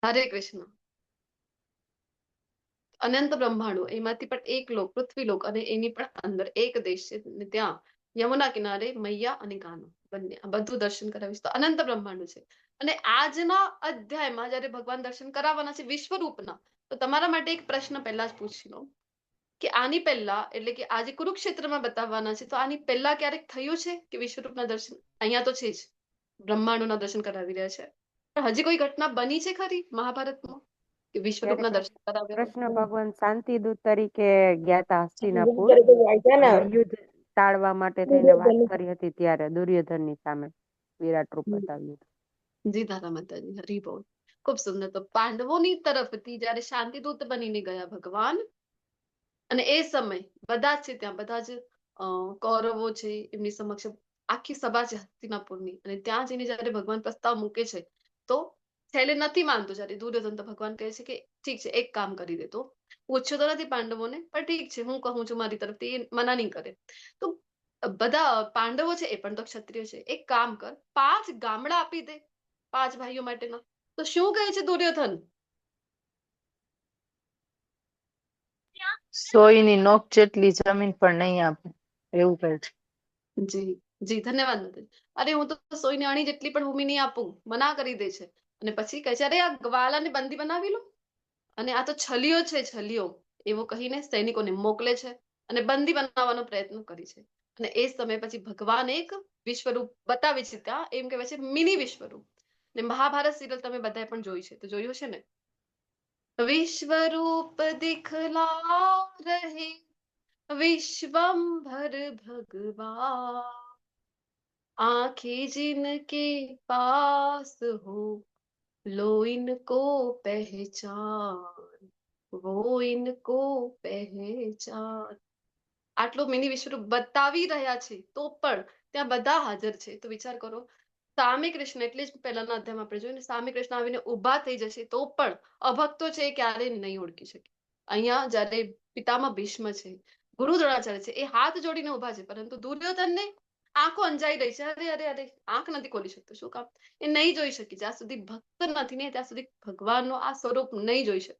[SPEAKER 1] હરે કૃષ્ણ. અનંત બ્રહ્માંડો, એમાંથી પણ એક લોક, પૃથ્વી લોક, અને એની પણ અંદર એક દેશ છે, ત્યાં યમુના કિનારે મૈયા અને કાનો બંને બધું દર્શન કરાવીશ. તો અનંત બ્રહ્માંડો છે. અને આજના અધ્યાયમાં જયારે ભગવાન દર્શન કરાવવાના છે વિશ્વરૂપના, તો તમારા માટે એક પ્રશ્ન પહેલા જ પૂછી લો કે આની પહેલા, એટલે કે આજે કુરુક્ષેત્રમાં બતાવવાના છે, તો આની પહેલા ક્યારેક થયું છે કે વિશ્વરૂપના દર્શન? અહીંયા તો છે જ, બ્રહ્માંડોના દર્શન કરાવી રહ્યા છે, પણ હજી કોઈ ઘટના બની છે ખરી મહાભારતમાં કે વિશ્વરૂપના દર્શન કરાવ્યા?
[SPEAKER 7] કૃષ્ણ ભગવાન શાંતિદૂત તરીકે ગયા હતા હસ્તિનાપુર, યુદ્ધ ટાળવા માટે થઈને વાત કરી હતી ત્યારે દુર્યોધનની સામે વિરાટ રૂપ બતાવ્યું.
[SPEAKER 1] જી દાદા માતાજી, હરી બોલ. ખૂબ સુંદર. તો પાંડવોની તરફથી જયારે શાંતિદૂત બનીને ગયા ભગવાન, અને એ સમય બધા જ છે ત્યાં, બધા જ કૌરવો છે, એમની સમક્ષ આખી સભા છે હસ્તિનાપુરની, અને ત્યાં જઈને જયારે ભગવાન પ્રસ્તાવ મૂકે છે તો છેલ્લે નથી માનતો. જયારે દુર્યોધન તો ભગવાન કહે છે કે ઠીક છે, એક કામ કરી દે, તો પૂછ્યો તો નથી પાંડવોને, પણ ઠીક છે, હું કહું છું મારી તરફથી, એ મના નહીં કરે. તો બધા પાંડવો છે એ પણ તો ક્ષત્રિય છે, એક કામ કર, 5 ગામડા આપી દે 5 ભાઈઓ માટેના. તો શું કહે છે દુર્યોધન?
[SPEAKER 2] સોયની નોક જેટલી જમીન પણ નહીં આપે, એવું કહે છે.
[SPEAKER 1] જી જી, ધન્યવાદ નંદન. અરે હું તો સોયની અણી જેટલી પણ ભૂમિ નહીં આપું, મના કરી દે છે. અને પછી કહે છે અરે આ ગ્વાલાને બંદી બનાવી લો, અને આ તો છલિયો છે, છલિયો, એવું કહીને સૈનિકોને મોકલે છે અને બંદી બનાવવાનો પ્રયત્ન કરે છે. અને એ સમય પછી ભગવાન એક વિશ્વરૂપ બતાવે છે. ત્યાં એમ કહેવાય છે મિની વિશ્વરૂપ. ને મહાભારત સિરિયલ તમે બધાએ પણ જોઈ છે, તો જોયું છે ને? વિશ્વરૂપ દિખલા રહે विश्वम्भर भगवान, आंखें जिनके पास हो लो इनको पहचान, वो इनको पहचान. આટલું મિની વિશ્વરૂપ બતાવી રહ્યા છે તો પણ ત્યાં બધા હાજર છે. તો વિચાર કરો, સામે કૃષ્ણ, એટલે જ પહેલાના અધ્યાયમાં આપણે જોયું ને, સામે કૃષ્ણ આવીને ઊભા થઈ જશે તો પણ અભક્તો છે એ ક્યારેય નહીં ઓળખી શકે. અહીંયા જયારે પિતામાં ભીષ્મ છે, ગુરુ દ્રોણાચાર્ય છે, એ હાથ જોડીને ઊભા છે, પરંતુ દુર્યોધનને આંખો અંજાઈ રહી છે. અરે અરે અરે, આંખ નથી ખોલી શકતો. શું કામ? એ નહીં જોઈ શકે. જ્યાં સુધી ભક્ત નથી ને ત્યાં સુધી ભગવાનનો આ સ્વરૂપ નહીં જોઈ શકે.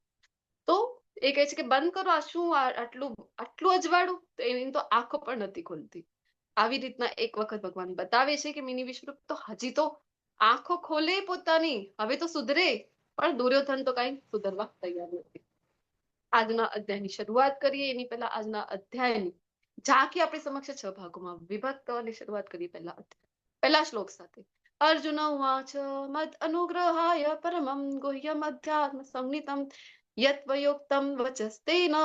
[SPEAKER 1] તો એ કહે છે કે બંધ કરો, આ શું આટલું આટલું અજવાળું? તો એની તો આંખો પણ નથી ખોલતી. આવી રીતના એક વખત ભગવાન બતાવે છે કે મિની વિશ્વરૂપ તો હજી તો આંખો ખોલે પોતાની, હવે તો સુધરે, પણ દુર્યોધન તો કઈ સુધરવા તૈયાર નથી. આજના અધ્યાયની શરૂઆત કરીએ એની પહેલા આજના અધ્યાયની ઝાંખી આપણી સમક્ષ 6 ભાગોમાં વિભક્ત કરવાની શરૂઆત કરીએ. પહેલા શ્લોક સાથે. અર્જુન ઉવાચ મદ અનુગ્રહાય પરમં ગુહ્યમ અધ્યાત્મ સંહિતમ યત્વયોક્તમ વચસ્તેન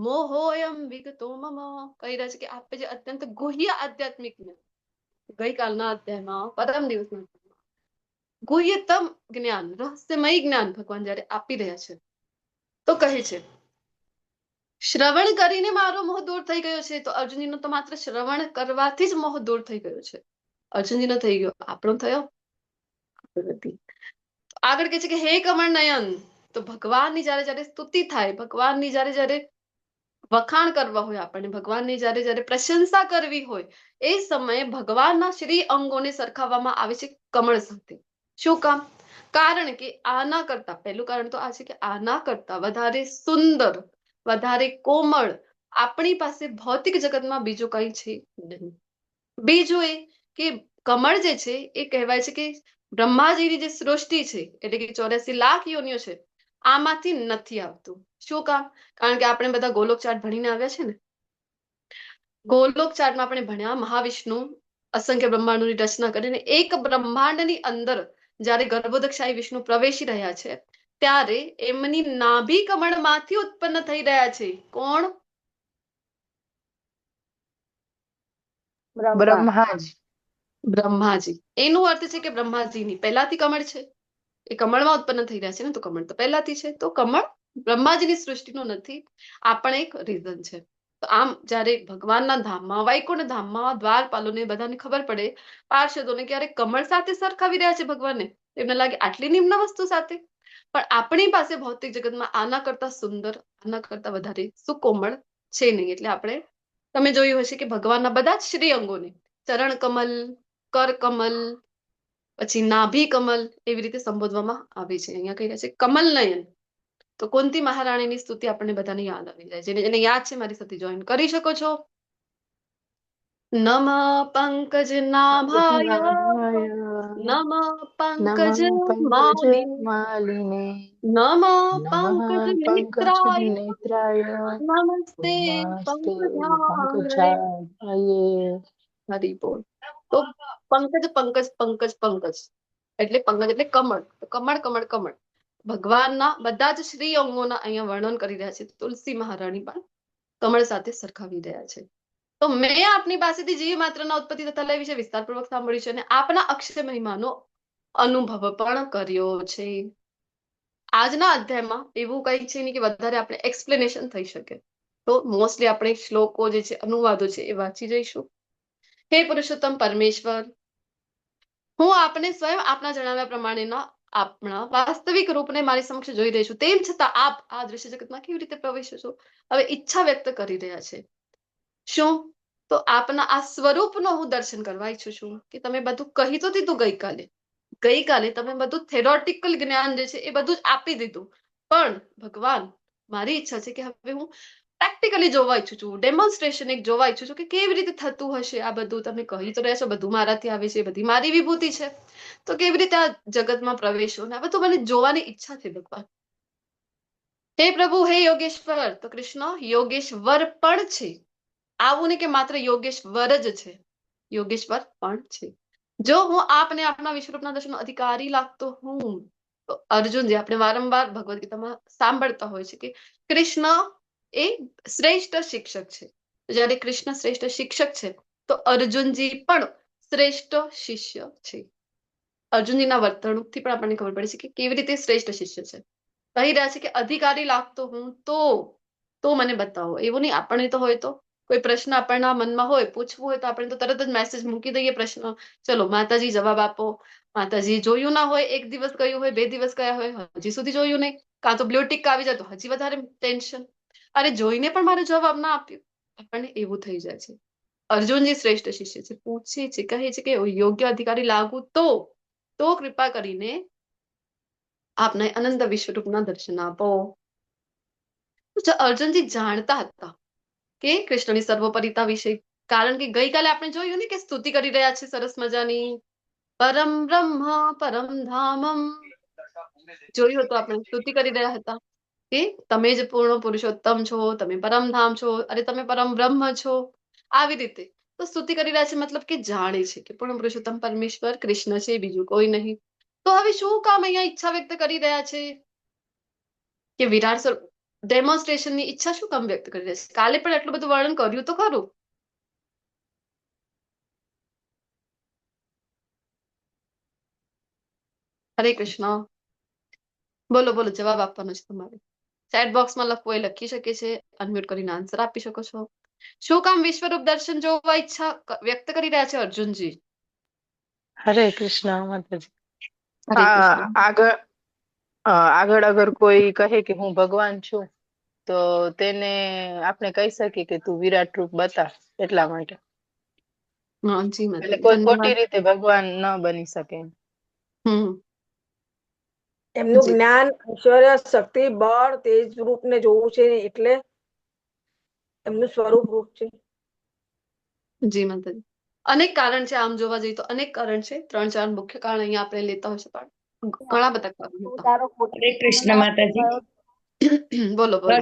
[SPEAKER 1] મોહોયમ વિગતો મમ. કહી રહ્યા છે કે આપે જે અત્યંત ગુહ્ય આધ્યાત્મિક જ્ઞાન ગઈકાલના અધ્યાયમાં, પરમ દિવસના ગુહ્યતમ જ્ઞાન, રહસ્યમય જ્ઞાન ભગવાન જયારે આપી રહ્યા છે તો કહે છે શ્રવણ કરીને મારો મોહ દૂર થઈ ગયો છે. તો અર્જુનજીનો તો માત્ર શ્રવણ કરવાથી જ મોહ દૂર થઈ ગયો છે. અર્જુનજીનો થઈ ગયો, આપણો થયો નથી. આગળ કહે છે કે હે કમળ નયન, તો ભગવાનની જયારે જયારે સ્તુતિ થાય, ભગવાનની જયારે જયારે વખાણ કરવા હોય, આપણને ભગવાનની જયારે જયારે પ્રશંસા કરવી હોય, એ સમયે ભગવાનના શ્રી અંગોને સરખાવવામાં આવે છે કમળ સાથે. શું કામ? કારણ કે આના કરતા, પહેલું કારણ તો આ છે કે આના કરતા વધારે સુંદર, વધારે કોમળ આપણી પાસે ભૌતિક જગતમાં બીજું કઈ છે નહીં. બીજું એ કે કમળ જે છે એ કહેવાય છે કે બ્રહ્માજીની જે સૃષ્ટિ છે, એટલે કે 84 લાખ યોનિઓ છે, આમાંથી નથી આવતું. શું કામ? કારણ કે આપણે બધા ગોલોક ચાર્ટ ભણીને આવ્યા છે ને. ગોલોક ચાર્ટમાં આપણે ભણ્યા મહાવિષ્ણુ અસંખ્ય બ્રહ્માંડોની રચના કરીને એક બ્રહ્માંડની અંદર જયારે ગર્ભોદકશાહી વિષ્ણુ પ્રવેશી રહ્યા છે ત્યારે એમની નાભી કમળમાંથી ઉત્પન્ન થઈ રહ્યા છે. કોણ?
[SPEAKER 2] બ્રહ્માજી.
[SPEAKER 1] બ્રહ્માજી. એનું અર્થ છે કે બ્રહ્માજીની પહેલાથી કમળ છે, એ કમળમાં ઉત્પન્ન થઈ રહ્યા છે ને, તો કમળ તો પહેલાથી છે, તો કમળ બ્રહ્માજીની સૃષ્ટિનો નથી. આ પણ એક રીઝન છે. તો આમ જયારે ભગવાનના ધામમાં, વૈકુંઠ ધામમાં દ્વારપાલોને બધાને ખબર પડે, પાર્ષદોને ક્યારે કમળ સાથે સરખાવી રહ્યા છે ભગવાનને, એમને લાગે આટલી નિમ્ન વસ્તુ સાથે. પણ આપણી પાસે ભૌતિક જગતમાં આના કરતા સુંદર, આના કરતા વધારે સુકોમળ છે નહીં. એટલે આપણે, તમે જોયું હશે કે ભગવાનના બધા જ શ્રી અંગોને ચરણ કમલ, કર કમલ, પછી નાભી કમલ એવી રીતે સંબોધવામાં આવે છે. અહીંયા કહી રહ્યા છે કમલ નયન. તો કુંતી મહારાણીની સ્તુતિ આપણને બધાને યાદ આવી જાય. જેને યાદ છે મારી સાથે જોઈન કરી શકો છો. નમ પંકજ નાભાય, નમ પંકજ માલિને, નમ પંકજ નેત્રાય, નમસ્તે પંકજાય. હરિ બોલ. તો પંકજ પંકજ પંકજ પંકજ એટલે પંકજ એટલે કમળ. કમળ કમળ કમળ ભગવાનના બધા જ શ્રી અંગોના અહીંયા વર્ણન કરી રહ્યા છે. તુલસી મહારાણી પણ કમળ સાથે સરખાવી રહ્યા છે. તો મેં આપની પાસેથી જીવ માત્રના ઉત્પત્તિ તથા લય વિશે વિસ્તારપૂર્વક સાંભળ્યું છે અને આપના અક્ષય મહિમાનો અનુભવ પણ કર્યો છે. આજના અધ્યાયમાં એવું કંઈ છે નહીં કે વધારે આપણે એક્સપ્લેનેશન થઈ શકે, તો મોસ્ટલી આપણે શ્લોકો જે છે, અનુવાદો છે, એ વાંચી જઈશું. હે પુરુષોત્તમ પરમેશ્વર, હું આપને સ્વયં આપના જણાવ્યા પ્રમાણેના આપણા વાસ્તવિક રૂપને મારી સમક્ષ જોઈ રહી છું, તેમ છતાં આપ આ દૃશ્ય જગતમાં કેવી રીતે પ્રવેશો છો? હવે ઈચ્છા વ્યક્ત કરી રહ્યા છે. શું? તો આપના આ સ્વરૂપનો હું દર્શન કરવા ઈચ્છું છું. કે તમે બધું કહી તો દીધું ગઈકાલે તમે બધું થેરોટિકલ જ્ઞાન જે છે એ બધું જ આપી દીધું, પણ ભગવાન મારી ઈચ્છા છે કે હવે હું પ્રેક્ટિકલી જોવા ઈચ્છું છું, ડેમોન્સ્ટ્રેશન એક જોવા ઈચ્છું છું કે કેવી રીતે થતું હશે આ બધું. તમે કહી તો રહ્યા છો બધું મારાથી આવે છે, બધી મારી વિભૂતિ છે, તો કેવી રીતે આ જગતમાં પ્રવેશો? ને આ બધું મને જોવાની ઈચ્છા છે ભગવાન. હે પ્રભુ, હે યોગેશ્વર. તો કૃષ્ણ યોગેશ્વર પણ છે, આવું ને કે માત્ર યોગેશ્વર જ છે, યોગેશ્વર પણ છે. જો હું આપને આપના વિશ્વરૂપના દર્શનનો અધિકારી લાગતો હું, તો અર્જુન, જે આપણે વારંવાર ભગવદ ગીતામાં સાંભળતા હોય છે કે કૃષ્ણ એ શ્રેષ્ઠ શિક્ષક છે. જ્યારે કૃષ્ણ શ્રેષ્ઠ શિક્ષક છે તો અર્જુનજી પણ શ્રેષ્ઠ શિષ્ય છે. અર્જુનજીના વર્તણૂકથી પણ આપણને ખબર પડે છે કે કેવી રીતે શ્રેષ્ઠ શિષ્ય છે. કહી રહ્યા છે કે અધિકારી લાગતો હું તો મને બતાવો. એવું નહીં આપણને તો હોય તો કોઈ પ્રશ્ન આપણના મનમાં હોય, પૂછવું હોય તો આપણે તો તરત જ મેસેજ મૂકી દઈએ પ્રશ્ન, ચલો માતાજી જવાબ આપો. માતાજી જોયું ના હોય, 1 દિવસ ગયું હોય, 2 દિવસ ગયા હોય, હજી સુધી જોયું નહીં, કાં તો બ્લુ ટિક આવી જાય તો હજી વધારે ટેન્શન, અરે જોઈને પણ મારે જવાબ ના આપ્યો, આપણને એવું થઈ જાય છે. અર્જુનજી શ્રેષ્ઠ શિષ્ય છે, પૂછે છે, કહે છે કે યોગ્ય અધિકારી લાગુ તો કૃપા કરીને આપને અનંત વિશ્વરૂપના દર્શન આપો. અર્જુનજી જાણતા હતા કે કૃષ્ણની સર્વોપરિતા વિશે, કારણ કે ગઈકાલે આપણે જોયું ને કે સ્તુતિ કરી રહ્યા છે સરસ મજાની, પરમ બ્રહ્મ પરમ ધામમ. જોયું હતું આપણે, સ્તુતિ કરી રહ્યા હતા કે તમે જ પૂર્ણ પુરુષોત્તમ છો, તમે પરમધામ છો, અરે તમે પરમ બ્રહ્મ છો. આવી રીતે તો સ્તુતિ કરી રહ્યા છે, મતલબ કે જાણે છે કે પૂર્ણ પુરુષોત્તમ પરમેશ્વર કૃષ્ણ છે, બીજું કોઈ નહીં. તો હવે શું કામ અહીંયા ઈચ્છા વ્યક્ત કરી રહ્યા છે કે વિરાટ સ્વરૂપ ડેમોન્સ્ટ્રેશનની ઈચ્છા શું કામ વ્યક્ત કરી રહ્યા છે? કાલે પણ એટલું બધું વર્ણન કર્યું તો ખરું. હરે કૃષ્ણ. બોલો બોલો, જવાબ આપવાનો છે તમારે. ચેટ બોક્સમાં લખવું એ લખી શકે છે, અનમ્યુટ કરીને આન્સર આપી શકો છો. શું કામ વિશ્વરૂપ દર્શન જોવા ઈચ્છા વ્યક્ત કરી રહ્યા છે અર્જુનજી?
[SPEAKER 2] હરે કૃષ્ણ માતાજી.
[SPEAKER 1] હરે કૃષ્ણ.
[SPEAKER 2] આગળ અગર કોઈ કહે કે હું ભગવાન છું, તો તેને આપણે કહી શકીએ કે તું વિરાટ રૂપ બતા, એટલા માટે.
[SPEAKER 1] હા જી
[SPEAKER 2] એટલે
[SPEAKER 1] માતાજી,
[SPEAKER 2] કોઈ ખોટી
[SPEAKER 1] ધન્યવાદ.
[SPEAKER 2] રીતે ભગવાન ન બની શકે.
[SPEAKER 6] એમનું
[SPEAKER 1] જી
[SPEAKER 6] જ્ઞાન, ઐશ્વર્ય, શક્તિ, બળ, તેજ રૂપ ને જોવું છે એટલે એમનું સ્વરૂપ રૂપ છે.
[SPEAKER 1] જી માતાજી. અનેક કારણ છે, આમ જોવા જઈએ તો અનેક કારણ છે, 3-4 મુખ્ય કારણ અહીંયા આપણે લેતા હોય છે, પણ ઘણા બધા કારણ
[SPEAKER 5] તું
[SPEAKER 1] હતા.
[SPEAKER 5] તારો ખોટો
[SPEAKER 8] હરે કૃષ્ણ
[SPEAKER 5] નાશ
[SPEAKER 8] માતાજી.
[SPEAKER 5] થયો.
[SPEAKER 1] બોલો બોલો.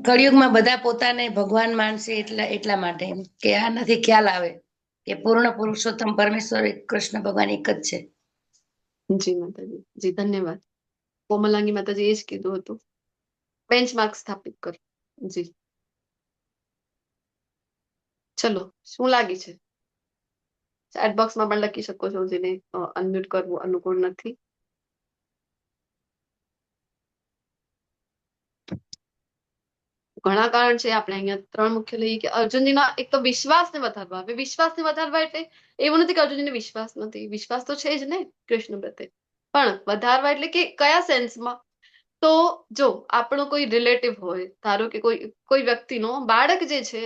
[SPEAKER 8] કળિયુગમાં બધા પોતાને ભગવાન માનશે એટલા માટે એમ કે આ નથી ખ્યાલ આવે કે પૂર્ણ પુરુષોત્તમ પરમેશ્વર કૃષ્ણ ભગવાન એક જ છે.
[SPEAKER 1] જી માતાજી, જી ધન્યવાદ. કોમલાંગી માતાજી એ જ કીધું હતું, બેન્ચમાર્ક સ્થાપિત કરો. જી ચલો, શું લાગે છે? ચેટ બોક્સમાં પણ લખી શકો છો, જેને અનમ્યુટ કરવું અનુકૂળ નથી. ઘણા કારણ છે, આપણે અહીંયા 3 મુખ્ય લઈએ કે અર્જુનજીના એક તો વિશ્વાસને વધારવા. હવે વિશ્વાસને વધારવા એટલે એવું નથી કે અર્જુનજીને વિશ્વાસ નથી, વિશ્વાસ તો છે જ ને કૃષ્ણ પ્રત્યે, પણ વધારવા એટલે કે કયા સેન્સમાં? તો જો આપણો કોઈ રિલેટિવ હોય, ધારો કે કોઈ વ્યક્તિનો બાળક જે છે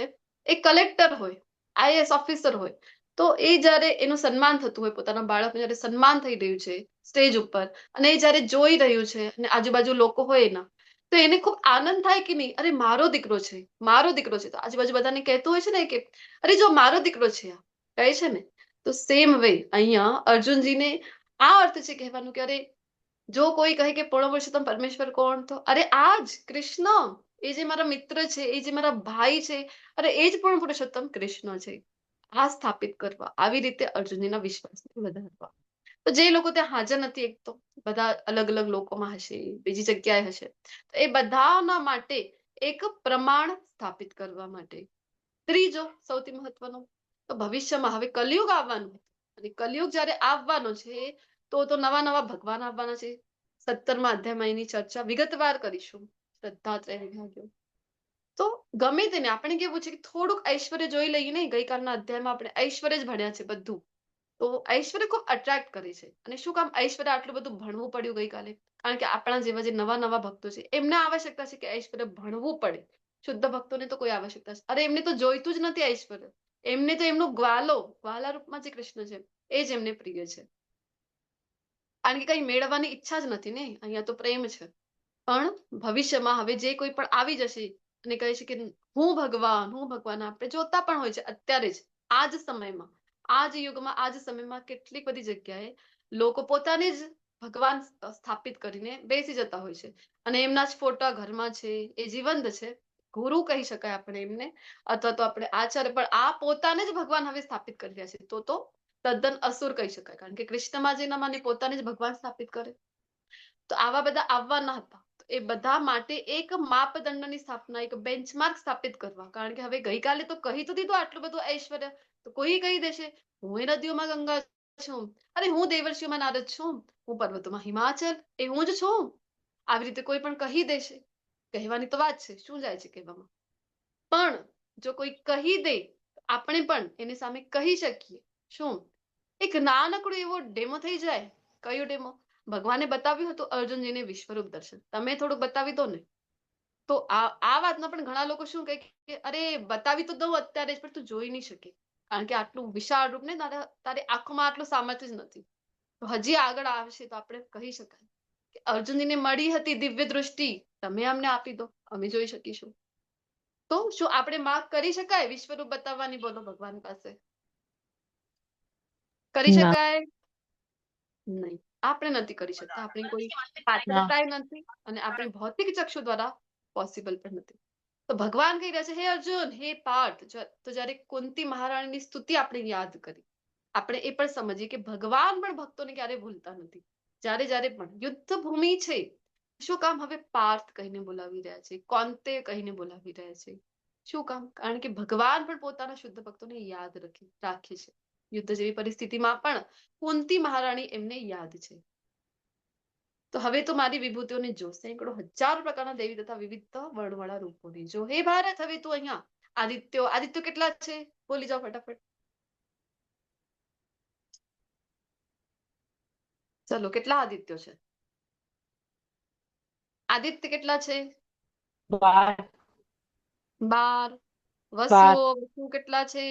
[SPEAKER 1] એ કલેક્ટર હોય, આઈએએસ ઓફિસર હોય, તો એ જ્યારે એનું સન્માન થતું હોય, પોતાના બાળકનું જ્યારે સન્માન થઈ રહ્યું છે સ્ટેજ ઉપર, અને એ જ્યારે જોઈ રહ્યું છે અને આજુબાજુ લોકો હોય એના, તો એને ખૂબ આનંદ થાય કે નહીં, અરે મારો દીકરો છે, મારો દીકરો છે. તો આજુબાજુ બધાને કહેતું હોય છે ને કે અરે જો મારો દીકરો છે, કહે છે ને. તો સેમ વે અહીંયા અર્જુનજીને આ અર્થ છે કહેવાનું કે અરે જો કોઈ કહે કે પૂર્ણ પુરુષોત્તમ પરમેશ્વર કોણ, તો અરે આ જ કૃષ્ણ, એ જે મારા મિત્ર છે, એ જે મારા ભાઈ છે, અરે એ જ પૂર્ણ પુરુષોત્તમ કૃષ્ણ છે. આ સ્થાપિત કરવા, આવી રીતે અર્જુનજીના વિશ્વાસને વધારવા. તો જે લોકો ત્યાં હાજર નથી, એક તો બધા અલગ અલગ લોકોમાં હશે, બીજી જગ્યાએ હશે, તો એ બધાના માટે એક પ્રમાણ સ્થાપિત કરવા માટે. ત્રીજો સૌથી મહત્વનો, તો ભવિષ્યમાં હવે કલયુગ આવવાનું, અને કલયુગ જ્યારે આવવાનો છે તો નવા ભગવાન આવવાના છે. 17મા અધ્યાયમાં એની ચર્ચા વિગતવાર કરીશું, શ્રદ્ધાત્રય વિભાગ્યો. તો ગમે તેને આપણે કેવું છે કે થોડુંક ઐશ્વર્ય જોઈ લઈએ ને, ગઈકાલના અધ્યાયમાં આપણે ઐશ્વર્ય જ ભણ્યા છે બધું. તો ઐશ્વર્ય ખૂબ અટ્રેક્ટ કરે છે. અને શું કામ ઐશ્વર્ય આટલું બધું ભણવું પડ્યું ગઈકાલે? કારણ કે આપણા જેવા જે નવા નવા ભક્તો છે એમને આવશ્યકતા છે કે ઐશ્વર્ય ભણવું પડે. શુદ્ધ ભક્તોને તો કોઈ આવશ્યકતા છે? અરે એમને તો જોઈતું જ નથી ઐશ્વર્ય. એમને તો એમનું ગ્વાલા રૂપમાં જે કૃષ્ણ છે એ જ એમને પ્રિય છે. કારણ કે કઈ મેળવવાની ઈચ્છા જ નથી ને, અહીંયા તો પ્રેમ છે. પણ ભવિષ્યમાં હવે જે કોઈ પણ આવી જશે અને કહે છે કે હું ભગવાન, આપણે જોતા પણ હોય છે અત્યારે જ, આ જ સમયમાં, આ જ યુગમાં, આ જ સમયમાં કેટલીક બધી જગ્યાએ લોકો પોતાને જ ભગવાન સ્થાપિત કરીને બેસી જતા હોય છે. અને એમના જ ફોટા ઘરમાં છે, એ જીવંત છે, ગુરુ કહી શકાય આપણે એમને, અથવા તો આપણે આચાર્ય, પણ આ પોતાને જ ભગવાન હવે સ્થાપિત કરી રહ્યા છે. તો તદ્દન અસુર કહી શકાય. કારણ કે કૃષ્ણમાં જે ન માને પોતાને જ ભગવાન સ્થાપિત કરે. તો આવા બધા આવવાના હતા. એ બધા માટે એક માપદંડની સ્થાપના, એક બેન્ચમાર્ક સ્થાપિત કરવા. કારણ કે હવે ગઈકાલે તો કહી તો દીધું આટલું બધું ઐશ્વર્ય, તો કોઈ કહી દેશે હું એ નદીઓમાં ગંગા છું, અરે હું દેવર્ષિઓમાં નારદ છું, હું પર્વતોમાં હિમાચલ, એ હું જ છું. આવી રીતે કોઈ પણ કહી દેશે. કહેવાની તો વાત છે, શું જાય છે કહેવામાં? પણ જો કોઈ કહી દે, આપણે પણ એની સામે કહી શકીએ. શું? એક નાનકડું એવો ડેમો થઈ જાય. કયો ડેમો? ભગવાને બતાવ્યું હતું અર્જુનજીને વિશ્વરૂપ દર્શન. તમે થોડુંક બતાવી દો ને. તો આ વાતમાં પણ ઘણા લોકો શું કહે કે અરે બતાવી તો દઉં અત્યારે જ, પણ તું જોઈ નહીં શકે. કારણ કે આટલું વિશાળ રૂપ ને તારી આંખોમાં આટલું સામર્થ્ય જ નથી. તો હજી આગળ આવશે તો આપણે કહી શકાય કે અર્જુનજીને મળી હતી દિવ્ય દૃષ્ટિ, તમે અમને આપી દો, અમે જોઈ શકીશું. તો શું આપણે માગ કરી શકાય વિશ્વરૂપ બતાવવાની? બોલો ભગવાન પાસે કરી શકાય? નહીં, આપણે નથી કરી શકતા. આપણી કોઈ પાત્રતા નથી અને આપણી ભૌતિક ચક્ષુ દ્વારા પોસિબલ પણ નથી. તો ભગવાન કહી રહ્યા છે, હે અર્જુન, હે પાર્થ, તો જ્યારે કુંતી મહારાણીની સ્તુતિ આપણે યાદ કરી, આપણે એ પણ સમજીએ કે ભગવાન પણ ભક્તોને ક્યારે ભૂલતા નથી. જ્યારે પણ યુદ્ધ ભૂમિ છે, શું કામ હવે પાર્થ કહીને બોલાવી રહ્યા છે, કોન્તે કહીને બોલાવી રહ્યા છે? શું કામ? કારણ કે ભગવાન પણ પોતાના શુદ્ધ ભક્તોને યાદ રાખે છે. યુદ્ધ જેવી પરિસ્થિતિમાં પણ કુંતી મહારાણી એમને યાદ છે. તો હવે તો મારી વિભૂતિઓને જો, સેંકડો હજારો પ્રકારના દેવી તથા વિવિધ વર્ણવાળા રૂપોને જો. હે ભારત, હવે તું અહીંયા આદિત્યો કેટલા છે? બોલી જાઓ ફટાફટ. ચલો, કેટલા આદિત્યો છે? આદિત્ય કેટલા છે? 12. વસુ કેટલા છે?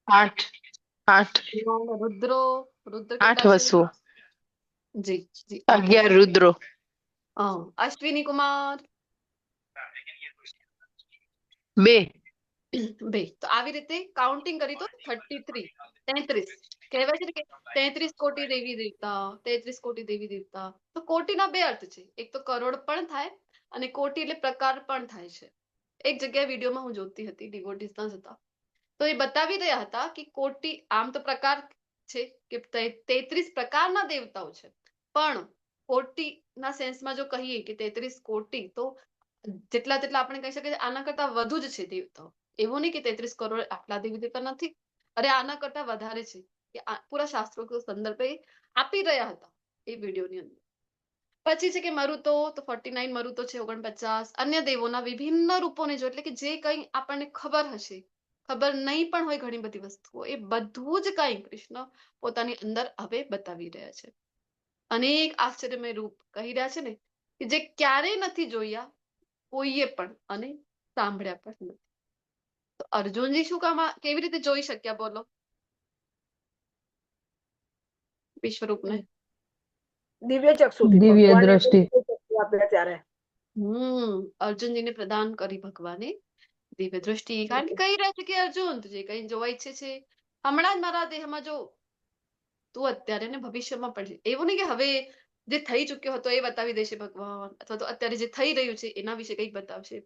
[SPEAKER 2] 8
[SPEAKER 1] રુદ્ર
[SPEAKER 2] 8
[SPEAKER 1] કેટલા છે?
[SPEAKER 2] વસુ,
[SPEAKER 1] જી જી.
[SPEAKER 2] 11 રુદ્રો,
[SPEAKER 1] અશ્વિની કુમાર
[SPEAKER 2] 2.
[SPEAKER 1] તો આવી રીતે કાઉન્ટિંગ કરી તો 33 કહેવાય છે ને કે 33 કોટી દેવી દેવતા, 33 કોટી દેવી દેવતા. તો કોટીના બે અર્થ છે. એક તો કરોડ પણ થાય અને કોટી એટલે પ્રકાર પણ થાય છે. એક જગ્યાએ વિડીયોમાં હું જોતી હતી, ડિવોટીઝના જ હતા, તો એ બતાવી રહ્યા હતા કે કોટી આમ તો પ્રકાર છે કે 33 પ્રકારના દેવતાઓ છે, પણ કોટીના સેન્સમાં જો કહીએ કે 33 કોટી, તો જેટલા આપણે કહી શકીએ આના કરતા વધુ જ છે દેવતાઓ. એવું નહીં કે 33 કરોડ આટલા દેવી દેવતા નથી. અરે આના કરતા વધારે છે. કે પૂરા શાસ્ત્રો સંદર્ભે આપી રહ્યા હતા એ વિડીયોની અંદર. પછી છે કે મરુતો, તો 49 મરુતો છે, 49 અન્ય દેવોના વિભિન્ન રૂપોને જો, એટલે કે જે કંઈ આપણને ખબર હશે, ખબર નહીં પણ હોય ઘણી બધી વસ્તુઓ, એ બધું જ કંઈ કૃષ્ણ પોતાની અંદર હવે બતાવી રહ્યા છે. અનેક આશ્ચર્યમય રૂપ કહી રહ્યા છે ને, કે જે ક્યારેય નથી જોયા કોઈએ પણ અને સાંભળ્યા પણ નથી. તો અર્જુનજી શું કામ કેવી રીતે જોઈ શક્યા? બોલો વિશ્વરૂપને.
[SPEAKER 6] દિવ્ય ચક્ષુથી,
[SPEAKER 2] દિવ્ય
[SPEAKER 6] ભગવાને
[SPEAKER 2] દ્રષ્ટિ.
[SPEAKER 6] દિવ્ય ચક્ષુ આપ્યા ત્યારે.
[SPEAKER 1] અર્જુનજીને પ્રદાન કરી ભગવાને દિવ્ય દૃષ્ટિ. કારણ કે કહી રહ્યા છે કે અર્જુન, જે કઈ જોવા ઈચ્છે છે હમણાં જ મારા દેહમાં જો, તું અત્યારે ને ભવિષ્યમાં પણ. એવું નહીં કે હવે જે થઈ ચુક્યો હતો એ બતાવી દેશે ભગવાન, અથવા તો અત્યારે જે થઈ રહ્યું છે એના વિશે કંઈક બતાવશે.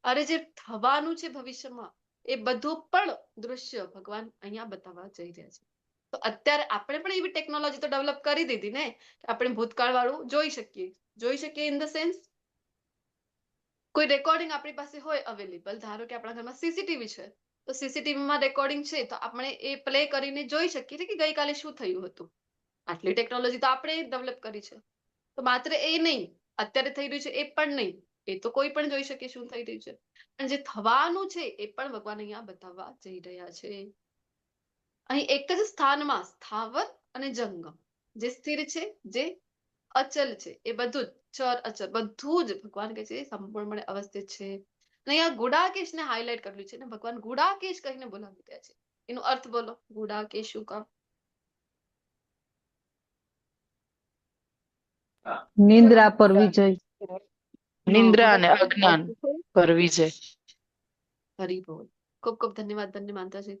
[SPEAKER 1] અરે જે થવાનું છે ભવિષ્યમાં, એ બધું પણ દૃશ્ય ભગવાન અહીંયા બતાવવા જઈ રહ્યા છે. તો અત્યારે આપણે પણ એવી ટેકનોલોજી તો ડેવલપ કરી દીધી ને, આપણે ભૂતકાળ વાળું જોઈ શકીએ ઇન ધ સેન્સ કોઈ રેકોર્ડિંગ આપણી પાસે હોય અવેલેબલ. ધારો કે આપણા ઘરમાં સીસીટીવી છે, તો સીસીટીવીમાં રેકોર્ડિંગ છે, તો આપણે એ પ્લે કરીને જોઈ શકીએ કે ગઈકાલે શું થયું હતું. આટલી ટેકનોલોજી તો આપણે ડેવલપ કરી છે. તો માત્ર એ નહીં, અત્યારે થઈ રહ્યું છે એ પણ નહીં, એ તો કોઈ પણ જોઈ શકે શું થઈ રહ્યું છે, પણ જે થવાનું છે એ પણ ભગવાન અહીંયા બતાવવા જઈ રહ્યા છે. અહીં એક જ સ્થાનમાં સ્થાવર અને જંગમ, જે સ્થિર છે, જે અચલ છે, એ બધું જ ચર અચલ બધું જ ભગવાન કહે છે સંપૂર્ણપણે અવસ્થિત છે. અને અહીંયા ગુડાકેશને હાઇલાઇટ કર્યું છે ને ભગવાન ગુડાકેશ કહીને બોલાવી રહ્યા છે. એનો અર્થ બોલો, ગુડાકેશ શું કામ?
[SPEAKER 9] નિંદ્રા પર વિજય.
[SPEAKER 2] નિંદ્રા અને અજ્ઞાન પર વિજય.
[SPEAKER 1] હરી બોલ. ખૂબ ખૂબ ધન્યવાદ બંને માતાજી.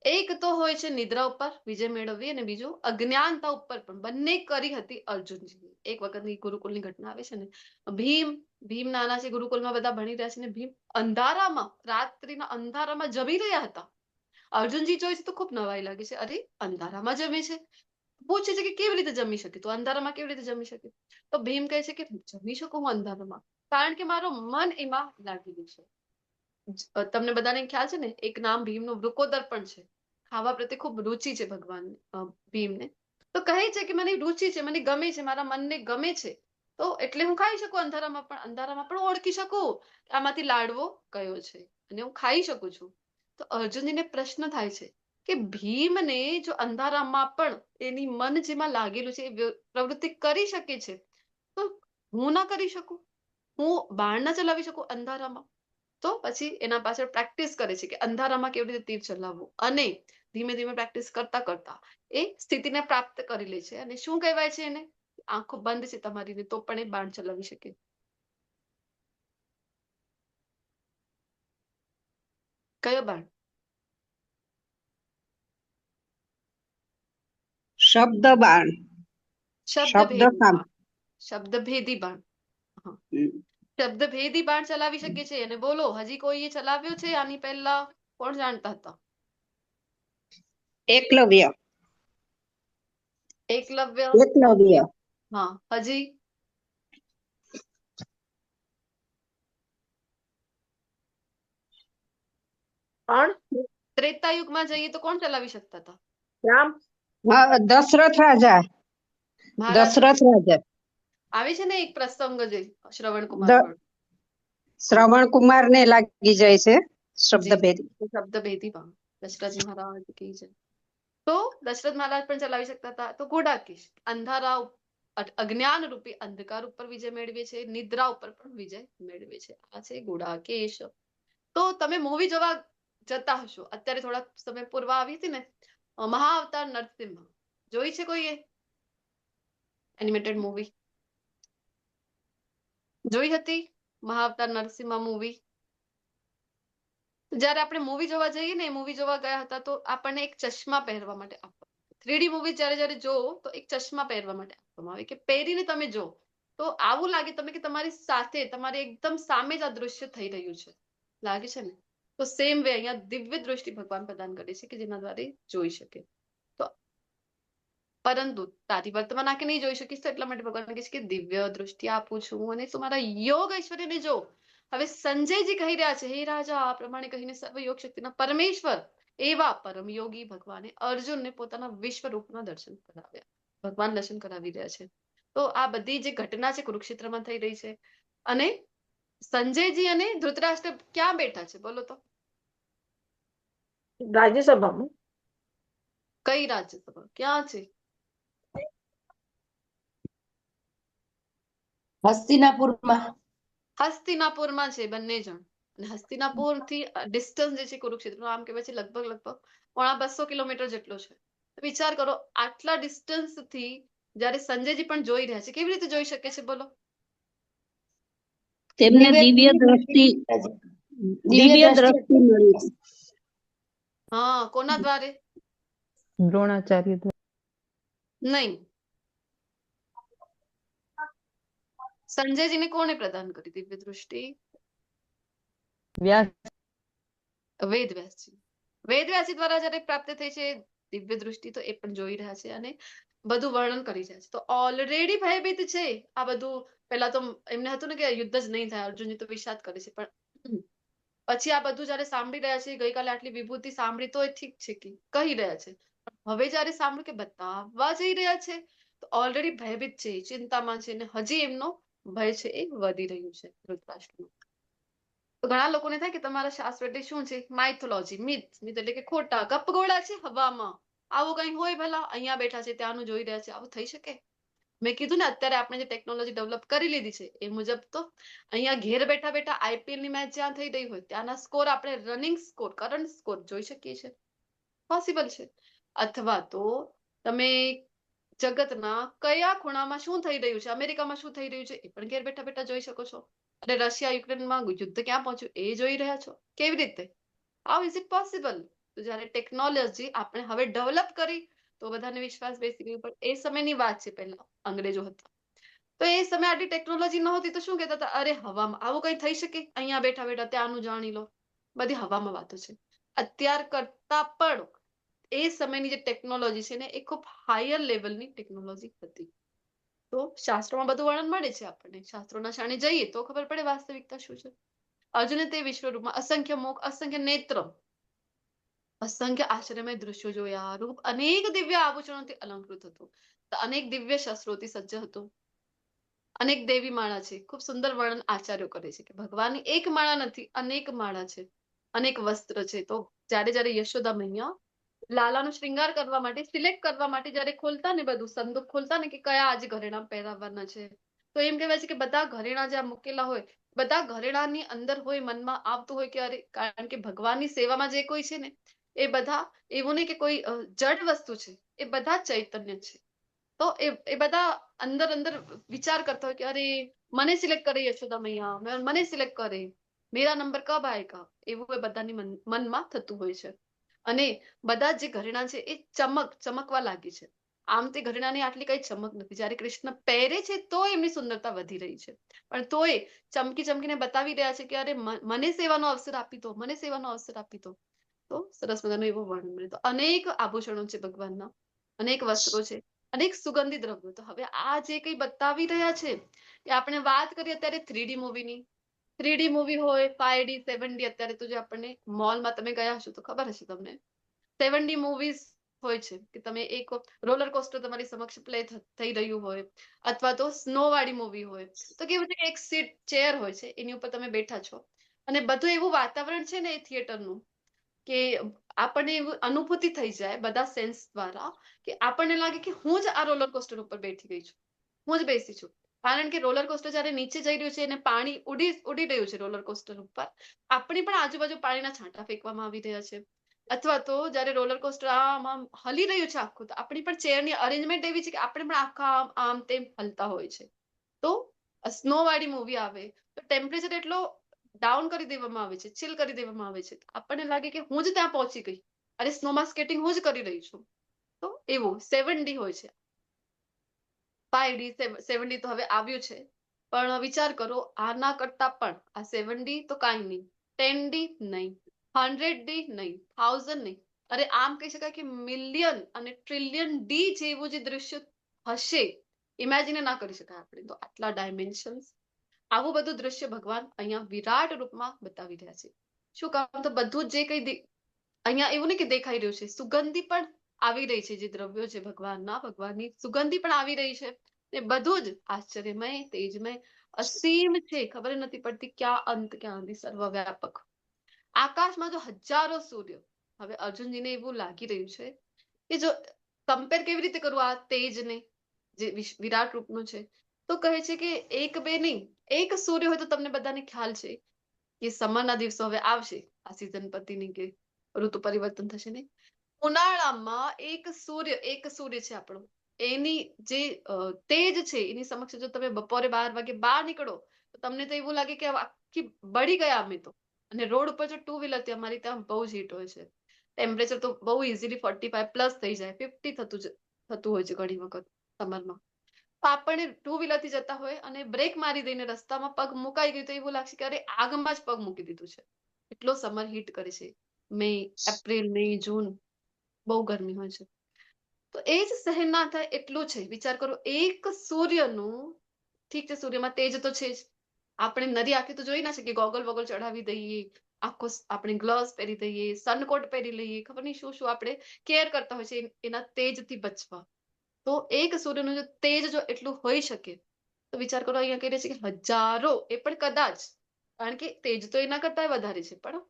[SPEAKER 1] એક તો હોય છે નિદ્રા ઉપર વિજય મેળવવી અને બીજું અજ્ઞાનતા ઉપર પણ, બંને કરી હતી અર્જુનજી. એક વખતની ગુરુકુળની ઘટના આવે છે ને, ભીમ નાના છે, ગુરુકુળમાં બધા ભણી રહ્યા છે ને ભીમ અંધારામાં, રાત્રિના અંધારામાં જમી રહ્યા હતા. અર્જુનજી જોઈ છે તો ખૂબ નવાઈ લાગે છે, અરે અંધારામાં જમે છે. પૂછે છે કે કેવી રીતે જમી શકે, તો અંધારામાં કેવી રીતે જમી શકે? તો ભીમ કહે છે કે જમી શકું હું અંધારામાં, કારણ કે મારો મન એમાં લાગી ગયું છે. તમને બધાને ખ્યાલ છે ને, એક નામ ભીમનું વૃકોદર પણ છે. ખાવા પ્રત્યે ખૂબ રુચિ છે ભગવાન ભીમને. તો કહે છે કે મને રુચિ છે, મને ગમે છે, મારા મનને ગમે છે, તો એટલે હું ખાઈ શકું અંધારામાં પણ ઓળખી શકું આમાંથી લાડવો કયો છે અને હું ખાઈ શકું છું. તો અર્જુનજીને પ્રશ્ન થાય છે કે ભીમને જો અંધારામાં પણ એની મન જેમાં લાગેલું છે એ પ્રવૃત્તિ કરી શકે છે, તો હું ના કરી શકું? હું બાણ ના ચલાવી શકું અંધારામાં? તો પછી એના પાછળ પ્રેક્ટિસ કરે છે કે અંધારામાં કેવી રીતે તીર ચલાવવું, અને ધીમે ધીમે પ્રેક્ટિસ કરતા કરતા એ સ્થિતિને પ્રાપ્ત કરી લે છે. અને શું કહેવાય છે એને? આંખો બંધ છે તમારી તો પણ એ બાણ ચલાવી શકે. કયો બાણ?
[SPEAKER 10] શબ્દ બાણ.
[SPEAKER 1] શબ્દભેદી બાણ. શબ્દભેદી બાણ ચલાવી શકે છે. અને બોલો, હજી કોઈએ ચલાવ્યો છે આની પહેલા? કોણ જાણતા હતા?
[SPEAKER 10] એકલવ્ય.
[SPEAKER 1] હા, હજી? ત્રેતાયુગમાં જઈએ તો કોણ ચલાવી શકતા હતા?
[SPEAKER 6] રામ.
[SPEAKER 10] દશરથ રાજા.
[SPEAKER 1] આવે છે ને એક પ્રસંગ જે શ્રવણ
[SPEAKER 10] કુમાર ને લાગી જાય છે
[SPEAKER 1] શબ્દભેદી બાણ. દશરથ મહારાજ કી જય. તો દશરથ મહારાજ પણ ચલાવી શકતા હતા. તો ગુડાકેશ અંધારા અજ્ઞાન રૂપી અંધકાર ઉપર વિજય મેળવે છે, નિદ્રા ઉપર પણ વિજય મેળવે છે. આ છે ગુડાકેશ. તો તમે મૂવી જોવા જતા હશો, અત્યારે થોડા સમય પૂર્વ આવી હતી ને મહાઅવતાર નરસિંહ, જોઈ છે કોઈએ? એનિમેટેડ મૂવી જોઈ હતી મહાઅવતાર નરસિંહ મૂવી? જયારે આપણે મૂવી જોવા જઈએ ને, મૂવી જોવા ગયા હતા તો આપણને એક ચશ્મા પહેરવા માટે આપવામાં, 3D મૂવી જયારે જોવો તો એક ચશ્મા પહેરવા માટે આપવામાં આવે કે પહેરીને તમે જો તો આવું લાગે તમે કે તમારી સાથે, તમારી એકદમ સામે જ આ દૃશ્ય થઈ રહ્યું છે, લાગે છે ને? તો સેમ વે અહીંયા દિવ્ય દૃષ્ટિ ભગવાન પ્રદાન કરે છે કે જેના દ્વારા જોઈ શકે. તો પરંતુ તારી વર્તમાન આંખે નહીં જોઈ શકીશ, તો એટલા માટે ભગવાન કહે છે કે દિવ્ય દૃષ્ટિ આપું છું અને તમારા યોગ ઐશ્વર્યને જો. હવે સંજયજી કહી રહ્યા છે, હે રાજા, આ પ્રમાણે કહીને સર્વ યોગ શક્તિના પરમેશ્વર એવા પરમયોગી ભગવાને અર્જુનને પોતાના વિશ્વરૂપના દર્શન કરાવ્યા. ભગવાન દર્શન કરાવી રહ્યા છે. તો આ બધી જે ઘટના છે કુરુક્ષેત્રમાં થઈ રહી છે, અને સંજયજી અને ધૃતરાષ્ટ્ર ક્યાં બેઠા છે બોલો તો?
[SPEAKER 6] રાજ્યસભામાં.
[SPEAKER 1] કઈ રાજ્યસભા? ક્યાં છે? હસ્તિનાપુરમાં છે બંને જણ. અને હસ્તિનાપુર થી ડિસ્ટન્સ જે છે કુરુક્ષેત્ર આમ કહેવાય છે લગભગ 200 કિલોમીટર જેટલો છે. વિચાર કરો, આટલા ડિસ્ટન્સ થી જયારે સંજયજી પણ જોઈ રહ્યા છે, કેવી રીતે જોઈ શકે છે બોલો?
[SPEAKER 10] તેમને દિવ્ય દ્રષ્ટિ મળી.
[SPEAKER 1] હા, કોના દ્વારે?
[SPEAKER 2] દ્રોણાચાર્ય.
[SPEAKER 1] નહીં, સંજયજીને કોણે પ્રદાન કરી દિવ્ય દૃષ્ટિ? વેદવ્યાસજી. વેદવ્યાસજી દ્વારા જયારે પ્રાપ્ત થઈ છે દિવ્ય દૃષ્ટિ, તો એ પણ જોઈ રહ્યા છે અને બધું વર્ણન કરી રહ્યા છે. તો ઓલરેડી ભયભીત છે આ બધું. પેલા તો એમને હતું ને કે યુદ્ધ જ નહીં થાય, અર્જુનજી તો વિષાદ કરે છે, પણ પછી આ બધું જયારે સાંભળી રહ્યા છે, ગઈકાલે આટલી વિભૂતિ સાંભળી તો ઠીક છે કે કહી રહ્યા છે, હવે જયારે સાંભળ્યું કે બતાવવા જઈ રહ્યા છે તો ઓલરેડી ભયભીત છે, ચિંતામાં છે, ને હજી એમનો ભય છે એ વધી રહ્યું છે ધૃતરાષ્ટ્રનું. તો ઘણા લોકોને થાય કે તમારા શાસ્ત્ર એટલે શું છે? Mythology, myth. મિથ એટલે કે ખોટા ગપગોળા છે હવામાં. આવું કઈ હોય ભલા? અહીંયા બેઠા છે ત્યાંનું જોઈ રહ્યા છે, આવું થઈ શકે? મેં કીધું ને અત્યારે આપણે જે ટેકનોલોજી ડેવલપ કરી લીધી છે એ મુજબ તો અહીંયા ઘેર બેઠા બેઠા આઈપીએલ ની મેચ જ્યાં થઈ રહી હોય ત્યાંના સ્કોર આપણે રનિંગ સ્કોર, કરંટ સ્કોર જોઈ શકીએ છીએ. પોસિબલ છે. અથવા તો તમે જગતના કયા ખૂણામાં શું થઈ રહ્યું છે, અમેરિકામાં શું થઈ રહ્યું છે એ પણ ઘેર બેઠા બેઠા જોઈ શકો છો. અને રશિયા યુક્રેનમાં યુદ્ધ ક્યાં પહોંચ્યું એ જોઈ રહ્યા છો. કેવી રીતે? How is it possible? તો જયારે ટેકનોલોજી આપણે હવે ડેવલપ કરી તો બધાને વિશ્વાસ બેસી ગયો. પણ એ સમયની વાત છે, પહેલા અંગ્રેજો હતા તો એ સમય આટલી ટેકનોલોજી નહોતી તો શું કહેતા હતા? અરે હવામાં આવું કઈ થઈ શકે? અહીંયા બેઠા બેઠા ત્યાંનું જાણી લો. બધી હવામાં વાતો છે. અત્યાર કરતા પણ એ સમયની જે ટેકનોલોજી છે ને એ ખૂબ હાયર લેવલની ટેકનોલોજી હતી. તો શાસ્ત્રોમાં બધું વર્ણન મળે છે આપણને. શાસ્ત્રોના શાણે જઈએ તો ખબર પડે વાસ્તવિકતા શું છે. અર્જુને તે વિશ્વરૂપમાં અસંખ્ય મુખ, અસંખ્ય નેત્ર, અસંખ્ય આશ્ચર્યમય દૃશ્યો જોયા. રૂપ અનેક દિવ્ય આભૂષણોથી અલંકૃત હતું. અનેક દિવ્ય શસ્ત્રોથી સજ્જ હતું. અનેક દેવી માળા છે. ખૂબ સુંદર વર્ણન આચાર્યો કરે છે કે ભગવાનની એક માળા નથી, અનેક માળા છે, અનેક વસ્ત્ર છે. તો જયારે જયારે યશોદા મૈયા લાલાનો શ્રૃંગાર કરવા માટે, સિલેક્ટ કરવા માટે જયારે ખોલતા ને બધું સંદૂક ખોલતા ને કે કયા આજે ઘરેણા પહેરાવવાના છે તો એમ કહેવાય છે કે બધા ઘરેણા જ્યાં મૂકેલા હોય બધા ઘરેણાની અંદર હોય, મનમાં આવતું હોય કે અરે, કારણ કે ભગવાનની સેવામાં જે કોઈ છે ને એ બધા એવું નહીં કે કોઈ જડ વસ્તુ છે, એ બધા ચૈતન્ય છે. તો એ બધા અંદર અંદર વિચાર કરતા હોય કે અરે મને સિલેક્ટ કરે યશોદા મૈયા, મને સિલેક્ટ કરે, મેરા નંબર કબ આયેગા, એવું એ બધાની મનમાં થતું હોય છે. અને બધા જે ઘરેણા છે એ ચમકવા લાગી છે. આમ તે ઘરેણાની આટલી કઈ ચમક નથી. જયારે કૃષ્ણ પહેરે છે તો એમની સુંદરતા વધી રહી છે, પણ તોય ચમકી ચમકીને બતાવી રહ્યા છે કે અરે મને સેવાનો અવસર આપી દો, મને સેવાનો અવસર આપી દો. તો સરસ મજાનું એવું વર્ણન મળે. તો અનેક આભૂષણો છે ભગવાનના, અનેક વસ્ત્રો છે, અનેક સુગંધી દ્રવ્યો. તો હવે આ જે કઈ બતાવી રહ્યા છે એ આપણે વાત કરીએ અત્યારે 3D મૂવીની. 3D મૂવી હોય, 5D 7D. અત્યારે તો જે આપણને મોલમાં તમે ગયા હશો તો ખબર હશે તમને 7D મૂવીઝ હોય છે કે તમે એક રોલર કોસ્ટર તમારી સમક્ષ પ્લે થઈ રહ્યું હોય, અથવા તો સ્નો વાળી મૂવી હોય. તો કેવું છે કે એક સીટ ચેર હોય છે, એની ઉપર તમે બેઠા છો અને બધું એવું વાતાવરણ છે ને એ થિયેટરનું કે આપણને એવું અનુભૂતિ થઈ જાય બધા સેન્સ દ્વારા કે આપણને લાગે કે હું જ આ રોલર કોસ્ટર ઉપર બેઠી ગઈ છું, હું જ બેસી છું. કારણ કે રોલર કોસ્ટર જયારે નીચે જઈ રહ્યું છે અને પાણી ઉડી રહ્યું છે રોલર કોસ્ટર ઉપર, આપણી પણ આજુબાજુ પાણીના છાંટા ફેંકવામાં આવી રહ્યા છે. અથવા તો જયારે રોલર કોસ્ટર આમ હલી રહ્યું છે આખું, તો આપણી પણ ચેરની અરેન્જમેન્ટ એવી છે કે આપણે પણ આખા આમ તેમ હલતા હોય છે. તો સ્નો વાળી મૂવી આવે તો ટેમ્પરેચર એટલો ડાઉન કરી દેવામાં આવે છે, ચીલ કરી દેવામાં આવે છે. આપણને લાગે કે હું જ ત્યાં પહોંચી ગઈ, અરે સ્નોમાં સ્કેટિંગ હું જ કરી રહી છું. તો એવું 7D હોય છે. 5D 7D તો હવે આવ્યું છે, પણ વિચાર કરો આના કરતા પણ આ 7D તો કાંઈ નહીં, 10D નહીં, 100D નહીં, 1000 નહીં, અરે આમ કહી શકાય કે મિલિયન અને ટ્રિલિયન ડી જેવું જે દૃશ્ય હશે, ઇમેજિન ના કરી શકાય આપણે. તો આટલા ડાયમેન્શન્સ, આવું બધું દૃશ્ય ભગવાન અહીંયા વિરાટ રૂપમાં બતાવી રહ્યા છે. શું કામ? તો બધું જે કઈ અહીંયા એવું નહીં કે દેખાઈ રહ્યું છે, સુગંધી પણ આવી રહી છે. જે દ્રવ્યો છે ભગવાનની સુગંધી પણ આવી રહી છે. એ બધું જ આશ્ચર્યમય, તેજમય, અસીમ છે. ખબર નથી પડતી ક્યાં અંત ક્યાં અંત, સર્વવ્યાપક. આકાશમાં જો હજારો સૂર્ય, હવે અર્જુનજીને એવું લાગી રહ્યું છે કે જો કમ્પેર કેવી રીતે કરવું આ તેજને જે વિરાટ રૂપનું છે, તો કહે છે કે એક બે નહીં, એક સૂર્ય હોય તો તમને બધાને ખ્યાલ છે કે સમરના દિવસો હવે આવશે, આ સિઝન પતિની કે ઋતુ પરિવર્તન થશે ને ઉનાળામાં એક સૂર્ય છે આપણો, એની જે તેજ છે એની સમક્ષ જો તમે બપોરે 12 વાગે બહાર નીકળો તો તમને તો એવું લાગે કે આખી બળી ગયા અમે તો. અને રોડ ઉપર જો 2 વ્હીલર થી અમારી ત્યાં બહુ જ હીટ હોય છે, ટેમ્પરેચર તો બહુ ઇઝીલી 45+ થઈ જાય, 50 થતું હોય છે ઘણી વખત સમરમાં. તો આપણને 2 વ્હીલર થી જતા હોય અને બ્રેક મારી દઈને રસ્તામાં પગ મુકાઈ ગયું તો એવું લાગશે કે અરે આગમાં જ પગ મૂકી દીધું છે. એટલો સમર હીટ કરે છે. મે, એપ્રિલ, મે, જૂન બહુ ગરમી હોય છે. તો એ જ સહન ના થાય એટલું છે. વિચાર કરો એક સૂર્યનું, ઠીક છે સૂર્યમાં તેજ તો છે જ, આપણે નરી આંખે તો જોઈ ના શકીએ, ગોગલ વોગલ ચડાવી દઈએ, આખો આપણે ગ્લવ્સ પહેરી દઈએ, સનકોટ પહેરી લઈએ, ખબર નહીં શું શું આપણે કેર કરતા હોય છે એના તેજથી બચવા. તો એક સૂર્યનું જો તેજ જો એટલું હોઈ શકે તો વિચાર કરો અહીંયા કહી રહ્યા છે કે હજારો, એ પણ કદાચ, કારણ કે તેજ તો એના કરતા વધારે છે, પણ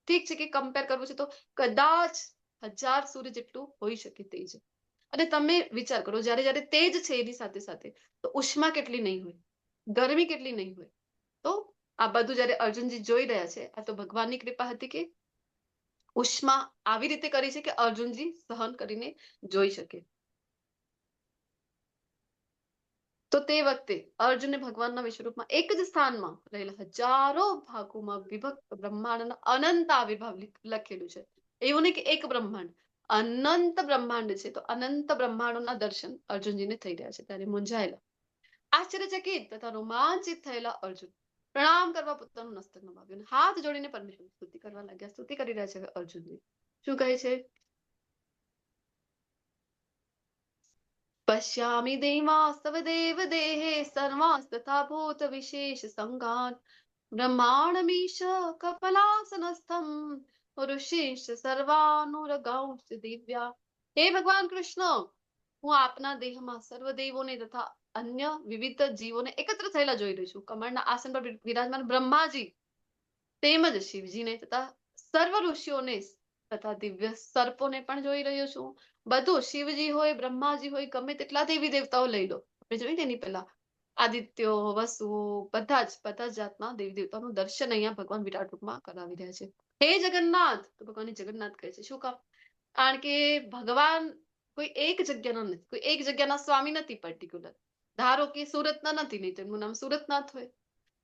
[SPEAKER 1] ઠીક છે કે કમ્પેર કરવું છે તો કદાચ 1000 સૂર્ય જેટલું હોઈ શકે તેજ. અને તમે વિચાર કરો જ્યારે જ્યારે તેજ છે એની સાથે સાથે તો ઉષ્મા કેટલી નહીં હોય, ગરમી કેટલી નહીં હોય. તો આ બધું જ્યારે અર્જુનજી જોઈ રહ્યા છે, આ તો ભગવાનની કૃપા હતી કે ઉષ્મા આવી રીતે કરી છે કે અર્જુનજી સહન કરીને જોઈ શકે. તો તે વખતે અર્જુને ભગવાનના વિશ્વરૂપમાં એક જ સ્થાનમાં રહેલા હજારો ભાગોમાં વિભક્ત બ્રહ્માંડના અનંત આવિર્ભાવ લખેલું છે. એવું નહીં કે એક બ્રહ્માંડ, અનંત બ્રહ્માંડ છે. તો અનંત બ્રહ્માંડોના દર્શન અર્જુનજીને થઈ રહ્યા છે. ત્યારે મૂંઝાયેલા, આશ્ચર્યચકિત તથા રોમાંચિત થયેલા અર્જુન પ્રણામ કરવા પોતાનું મસ્તક નમાવ્યું, હાથ જોડીને પરમેશ્વરની સ્તુતિ કરવા લાગ્યા. સ્તુતિ કરી રહ્યા છે અર્જુનજી. શું કહે છે? પશ્યામિ દેવાસ્તવ દેવ દેહે સર્વાંસ્તથા ભૂત વિશેષ સંગાન બ્રહ્માણમીશ કપલાસનસ્થમ ઋષિશ સર્વાનુરગાંશ દિવ્યા. હે ભગવાન કૃષ્ણ, હું આપના દેહમાં સર્વદેવોને તથા અન્ય વિવિધ જીવોને એકત્ર થયેલા જોઈ રહી છું. કમળના આસન પર વિરાજમાન બ્રહ્માજી તેમજ શિવજીને તથા સર્વ ઋષિઓને તથા દિવ્ય સર્પોને પણ જોઈ રહ્યો છું. બધું શિવજી હોય, બ્રહ્માજી હોય, ગમે તેટલા દેવી દેવતાઓ લઈ લો. આપણે જોઈને એની પહેલા આદિત્યો, વસુઓ, બધા જ જાતના દેવી દેવતાઓનું દર્શન અહીંયા ભગવાન વિરાટ રૂપમાં કરાવી રહ્યા છે. હે જગન્નાથ, તો ભગવાન જગન્નાથ કહે છે. શું કામ? કારણ કે ભગવાન કોઈ એક જગ્યાના નથી, કોઈ એક જગ્યાના સ્વામી નથી પર્ટિક્યુલર. ધારો કે સુરતના નથી, નહીં તો એમનું નામ સુરતનાથ હોય,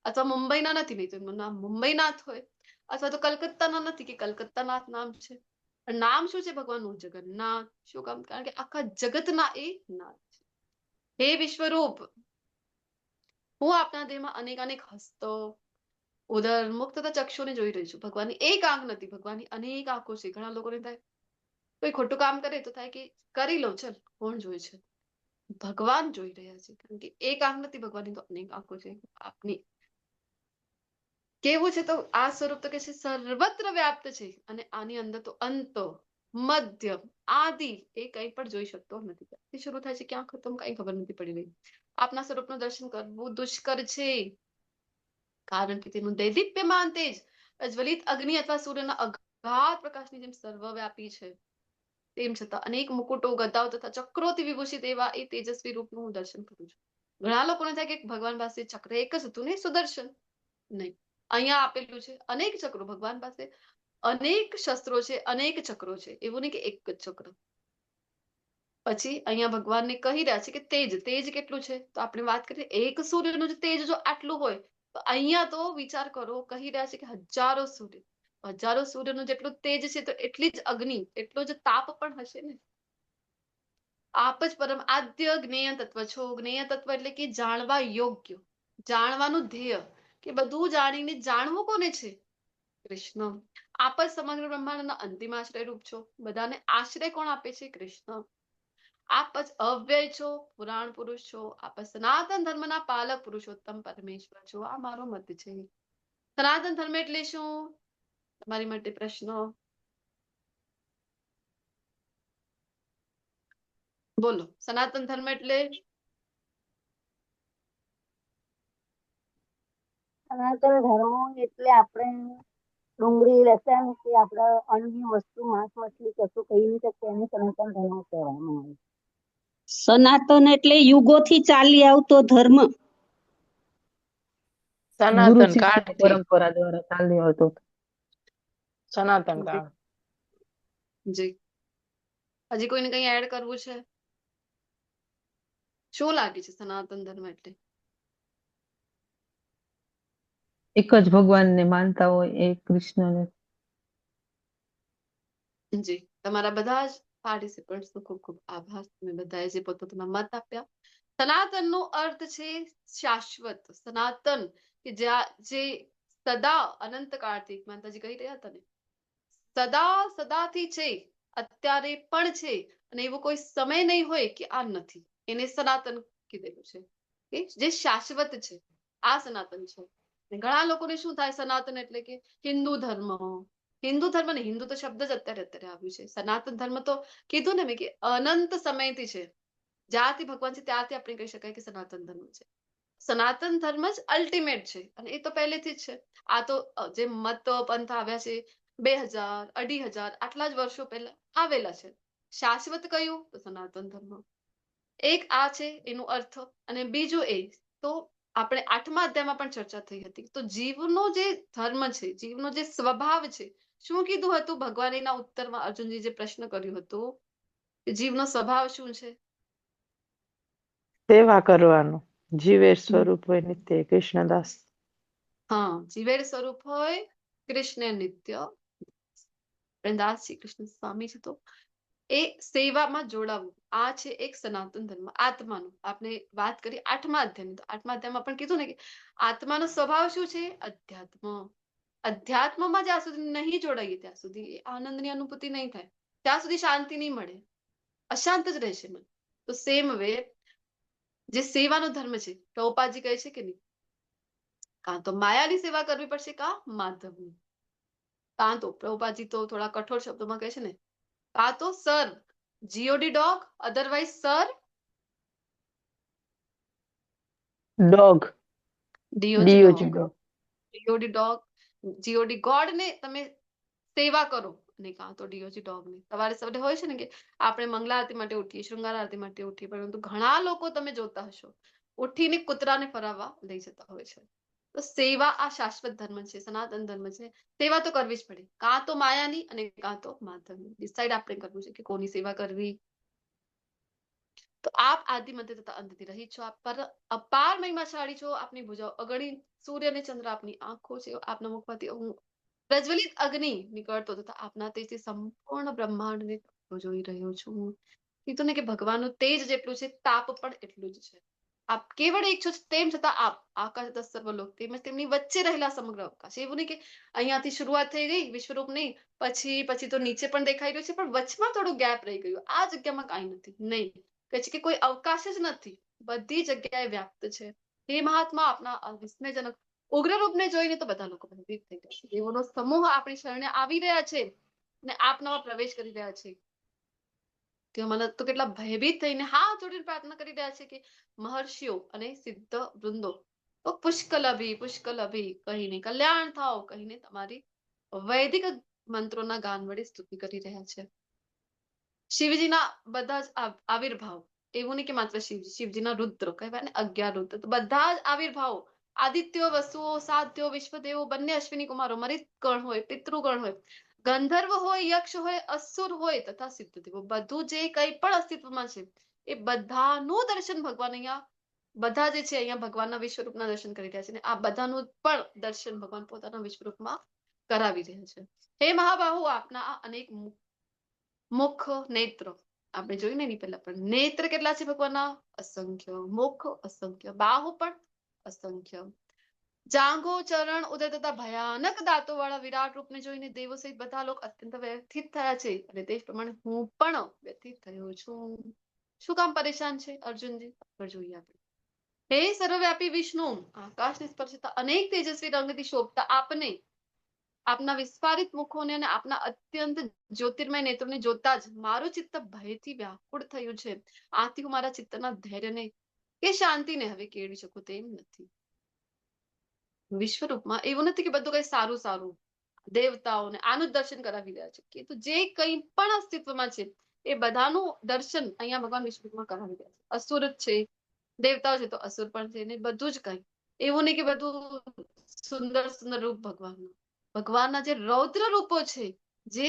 [SPEAKER 1] અથવા મુંબઈના નથી, નહીં તો એમનું નામ મુંબઈનાથ હોય, અથવા તો કલકત્તાના નથી કે કલકત્તાનાથ નામ છે. નામ શું છે ભગવાનનું? જગન્નાથ. શું કામ? કારણ કે આખા જગતના એ નાથ છે. હે વિશ્વરૂપ, હું આપના દેહમાં અનેક હસ્તો, ઉદર, મુખ તથા ચક્ષુને જોઈ રહી છું. ભગવાનની એક આંખ નથી, ભગવાનની અનેક આંખો છે. ઘણા લોકોને થાય કોઈ ખોટું કામ કરે તો થાય કે કરી લો, ચલ, કોણ જોઈ છે? ભગવાન જોઈ રહ્યા છે, કારણ કે એક આંખ નથી ભગવાનની, તો અનેક આંખો છે આપની. કેવું છે? તો આ સ્વરૂપ તો કે છે સર્વત્ર વ્યાપ્ત છે, અને આની અંદર તો અંતો, મધ્ય, આદિ એ કંઈ પણ જોઈ શકતો નથી. ક્યાંથી શરૂ થાય છે, ક્યાં ખતમ, કઈ ખબર નથી પડી રહી. આપના સ્વરૂપનું દર્શન કરવું દુષ્કર છે, કારણ કે તેનું દૈદીપ્યમાન તેજ પ્રજ્વલિત અગ્નિ અથવા સૂર્યના અગાધ પ્રકાશની જેમ સર્વવ્યાપી છે. તેમ છતાં અનેક મુકુટો, ગદાઓ તથા ચક્રોથી વિભૂષિત એવા એ તેજસ્વી રૂપનું હું દર્શન કરું છું. ઘણા લોકોને થાય કે ભગવાન પાસે ચક્ર એક જ હતું ને, સુદર્શન. નહીં, અહીંયા આપેલું છે અનેક ચક્રો. ભગવાન પાસે અનેક શસ્ત્રો છે, અનેક ચક્રો છે. એવું નહીં કે એક જ ચક્ર. પછી અહીંયા ભગવાનને કહી રહ્યા છે કે તેજ કેટલું છે? તો આપણે વાત કરીએ, એક સૂર્યનું જ તેજ જો આટલું હોય તો અહીંયા તો વિચાર કરો, કહી રહ્યા છે કે હજારો સૂર્યનું જેટલું તેજ છે તો એટલી જ અગ્નિ, એટલો જ તાપ પણ હશે ને. આપ જ પરમ આદ્ય જ્ઞેય તત્વ છો. જ્ઞેય તત્વ એટલે કે જાણવા યોગ્ય, જાણવાનું ધ્યેય, કે બધું જાણીને જાણવું કોને છે? કૃષ્ણ. આપ જ સમગ્ર બ્રહ્માંડના અંતિમ આશ્રય રૂપ છો. બધાને આશ્રય કોણ આપે છે? કૃષ્ણ. આપ જ અવ્યય છો, પુરાણ પુરુષ છો. આપ જ સનાતન ધર્મના પાલક પુરુષોત્તમ પરમેશ્વર છો. આ મારો મત છે. સનાતન ધર્મ એટલે શું? તમારી માટે પ્રશ્ન. બોલો, સનાતન ધર્મ એટલે?
[SPEAKER 5] સનાતન ધર્મ એટલે આપણે ડુંગળી, લસણ કે આપણે અન્નની વસ્તુ, માંસ મછલી કશું કહી નહીં શકીએ, એને સનાતન ધર્મ કહેવામાં આવે.
[SPEAKER 10] સનાતન એટલે યુગોથી ચાલી આવતો ધર્મ.
[SPEAKER 2] સનાતન કાળ પરંપરા દ્વારા ચાલી આવતો સનાતન કાળ.
[SPEAKER 1] જી, હજી કોઈને કઈ એડ કરવું છે? શું લાગે છે સનાતન ધર્મ એટલે?
[SPEAKER 9] એક જ ભગવાનને માનતા હોય, એક કૃષ્ણને.
[SPEAKER 1] જી, તમારા બધા જ પાર્ટિસિપન્ટ્સનો ખૂબ ખૂબ આભાર. તમે બધાએ જે પોતપોતાના મત આપ્યા. સનાતનનો અર્થ છે શાશ્વત. સનાતન કે જે સદા અનંત કાળથી, માતાજી કહી રહ્યા હતા ને, સદાથી છે, અત્યારે પણ છે, અને એવો કોઈ સમય નહીં હોય કે આ નથી. એને સનાતન કીધેલું છે, કે જે શાશ્વત છે. આ સનાતન છે. ઘણા લોકોને શું થાય, સનાતન એટલે કે હિન્દુ ધર્મ ને, હિન્દુ તો શબ્દ જ અત્યારે આવ્યું છે. સનાતન ધર્મ તો કીધું ને મેં કે અનંત સમયથી છે. જ્યારથી ભગવાન છે ત્યારથી આપણે કહી શકાય કે સનાતન ધર્મ છે. સનાતન ધર્મ જ અલ્ટિમેટ છે અને એ તો પહેલેથી જ છે. આ તો જે મત પંથ આવ્યા છે 2000 2500 આટલા જ વર્ષો પહેલા આવેલા છે. શાશ્વત કયું? તો સનાતન ધર્મ. એક આ છે એનો અર્થ. અને બીજું એ તો આપણે 8મા અધ્યાયમાં પણ ચર્ચા થઈ હતી. તો જીવનો જે ધર્મ છે, જીવનો જે સ્વભાવ છે, શું કીધું હતું ભગવાન એના ઉત્તરમાં અર્જુનજી જે પ્રશ્ન કર્યું હતું કે જીવનો સ્વભાવ શું છે?
[SPEAKER 2] સેવા કરવાનું. જીવે સ્વરૂપ હોય નિત્ય કૃષ્ણદાસ.
[SPEAKER 1] હા, જીવેર સ્વરૂપ હોય કૃષ્ણ નિત્ય દાસજી કૃષ્ણ સ્વામી છે. તો એ સેવામાં જોડાવું આ છે એક સનાતન ધર્મ આત્માનો. આપણે વાત કરી 8મા અધ્યાયની. તો 8મા અધ્યાયમાં પણ કીધું ને કે આત્માનો સ્વભાવ શું છે? અધ્યાત્મ. અધ્યાત્મમાં જ્યાં સુધી નહીં જોડાઈએ ત્યાં સુધી આનંદની અનુભૂતિ નહીં થાય, ત્યાં સુધી શાંતિ નહીં મળે, અશાંત જ રહેશે મન. તો સેમ વે જે સેવાનો ધર્મ છે, પ્રભુપાદજી કહે છે કે નહીં, કાં તો માયાની સેવા કરવી પડશે કાં માધવની. કાં તો પ્રભુપાદજી તો થોડા કઠોર શબ્દોમાં કહે છે ને, કાં તો sir G O D dog, otherwise sir
[SPEAKER 2] dog.
[SPEAKER 1] D O G
[SPEAKER 2] D O G
[SPEAKER 1] dog.
[SPEAKER 2] Dog.
[SPEAKER 1] G O D dog, G O D god ને તમે સેવા કરો અને કાં તો ડીઓજી ડોગ ને. સવારે સવારે હોય છે ને કે આપણે મંગલા આરતી માટે ઉઠીએ, શૃંગાર આરતી માટે ઉઠીએ, પરંતુ ઘણા લોકો તમે જોતા હશો ઉઠીને કૂતરાને ફરાવવા લઈ જતા હોય છે. તો સેવા આ શાશ્વત ધર્મ છે, સનાતન ધર્મ છે. સેવા તો કરવી જ પડે, કાં તો માયાની અને કાં તો માધવની. ડિસાઈડ આપણે કરવું છે કે કોની સેવા કરવી. તો આપ આદિ મધ્ય તથા અંતથી રહી છો, આપ પર અપાર મહિમાશાળી છો. આપની ભુજાઓ અગણિત, સૂર્ય અને ચંદ્ર આપની આંખો છે. આપના મુખમાંથી પ્રજ્વલિત અગ્નિ નીકળતો તથા આપના તેજથી સંપૂર્ણ બ્રહ્માંડને જોઈ રહ્યો છું. કીધું ને કે ભગવાનનું તેજ જેટલું છે, તાપ પણ એટલું જ છે. આપ કેવળ એક છો, તેમ છતાં આપ આકાશ તથા સર્વલોક તેમજ તેમની વચ્ચે રહેલા સમગ્ર અવકાશ. એવું નહીં કે અહીંયાથી શરૂઆત થઈ ગઈ વિશ્વરૂપ નહીં, પછી તો નીચે પણ દેખાઈ રહ્યું છે, પણ વચમાં થોડું ગેપ રહી ગયું. આ જગ્યામાં કાંઈ નથી. નહીં કહે છે કે કોઈ અવકાશ જ નથી, બધી જગ્યાએ વ્યાપ્ત છે. હે મહાત્મા, આપના વિસ્મયજનક ઉગ્ર રૂપને જોઈને તો બધા લોકો ભયભીત થઈ ગયા છે. દેવોનો સમૂહ આપણી શરણે આવી રહ્યા છે અને આપનામાં પ્રવેશ કરી રહ્યા છે. તેઓ મને તો કેટલા ભયભીત થઈને હાથ જોડીને પ્રાર્થના કરી રહ્યા છે કે મહર્ષિઓ અને સિદ્ધ વૃંદો તો પુષ્કલ અભી કહીને કલ્યાણ થાઓ કહીને તમારી વૈદિક મંત્રોના ગાન વડે સ્તુતિ કરી રહ્યા છે. શિવજીના બધા જ આવિર્ભાવ, એવું નહીં કે માત્ર શિવજીના રુદ્ર કહેવાય ને 11 રુદ્ર, તો બધા જ આવિર્ભાવો આદિત્યો, વસુઓ, સાધ્યો, વિશ્વદેવો, બંને અશ્વિની કુમારો, મરિતગણ હોય, પિતૃગણ હોય, ગંધર્વ હોય, યક્ષ હોય, અસુર હોય તથા સિદ્ધદેવો, બધું જે કંઈ પણ અસ્તિત્વમાં છે એ બધાનું દર્શન ભગવાન અહીંયા, બધા જે છે અહીંયા ભગવાનના વિશ્વરૂપના દર્શન કરી રહ્યા છે. આ બધાનું પણ દર્શન ભગવાન પોતાના વિશ્વરૂપમાં કરાવી રહ્યા છે. હે મહાબાહુ, આપના આ અનેક મુખ, નેત્ર આપણે જોયું ને એની પહેલા પણ નેત્ર કેટલા છે ભગવાનના? અસંખ્ય. મુખ અસંખ્ય, બાહુ પણ અસંખ્ય, જાંઘો, ચરણ, ઉદય તથા ભયાનક દાંતો વાળા વિરાટ રૂપને જોઈને દેવો સહિત બધા લોકો અત્યંત વ્યથિત થયા છે અને તે જ પ્રમાણે હું પણ વ્યથિત થયો છું. શું કામ પરેશાન છે અર્જુનજી? જોઈએ આપણે. હે સર્વવ્યાપી વિષ્ણુ, આકાશને સ્પર્શતા અનેક તેજસ્વી રંગથી શોભતા આપને, આપના વિસ્ફારિત મુખોને અને આપના અત્યંત જ્યોતિર્મય નેત્રોને જોતા જ મારું ચિત્ત ભયથી વ્યાકુળ થયું છે. આથી હું મારા ચિત્તના ધૈર્યને કે શાંતિને હવે કેળવી શકું તેમ નથી. વિશ્વરૂપમાં એવું નથી કે બધું કઈ સારું સારું દેવતાઓને આનું જ દર્શન કરાવી રહ્યા છે, કે તો જે કંઈ પણ અસ્તિત્વમાં છે એ બધાનું દર્શન અહીંયા ભગવાન વિશ્વરૂપમાં કરાવી રહ્યા છે. અસુર જ છે, દેવતાઓ છે તો અસુર પણ છે ને બધું જ કંઈ. એવું નહીં કે બધું સુંદર સુંદર રૂપ ભગવાનના જે રૌદ્ર રૂપો છે, જે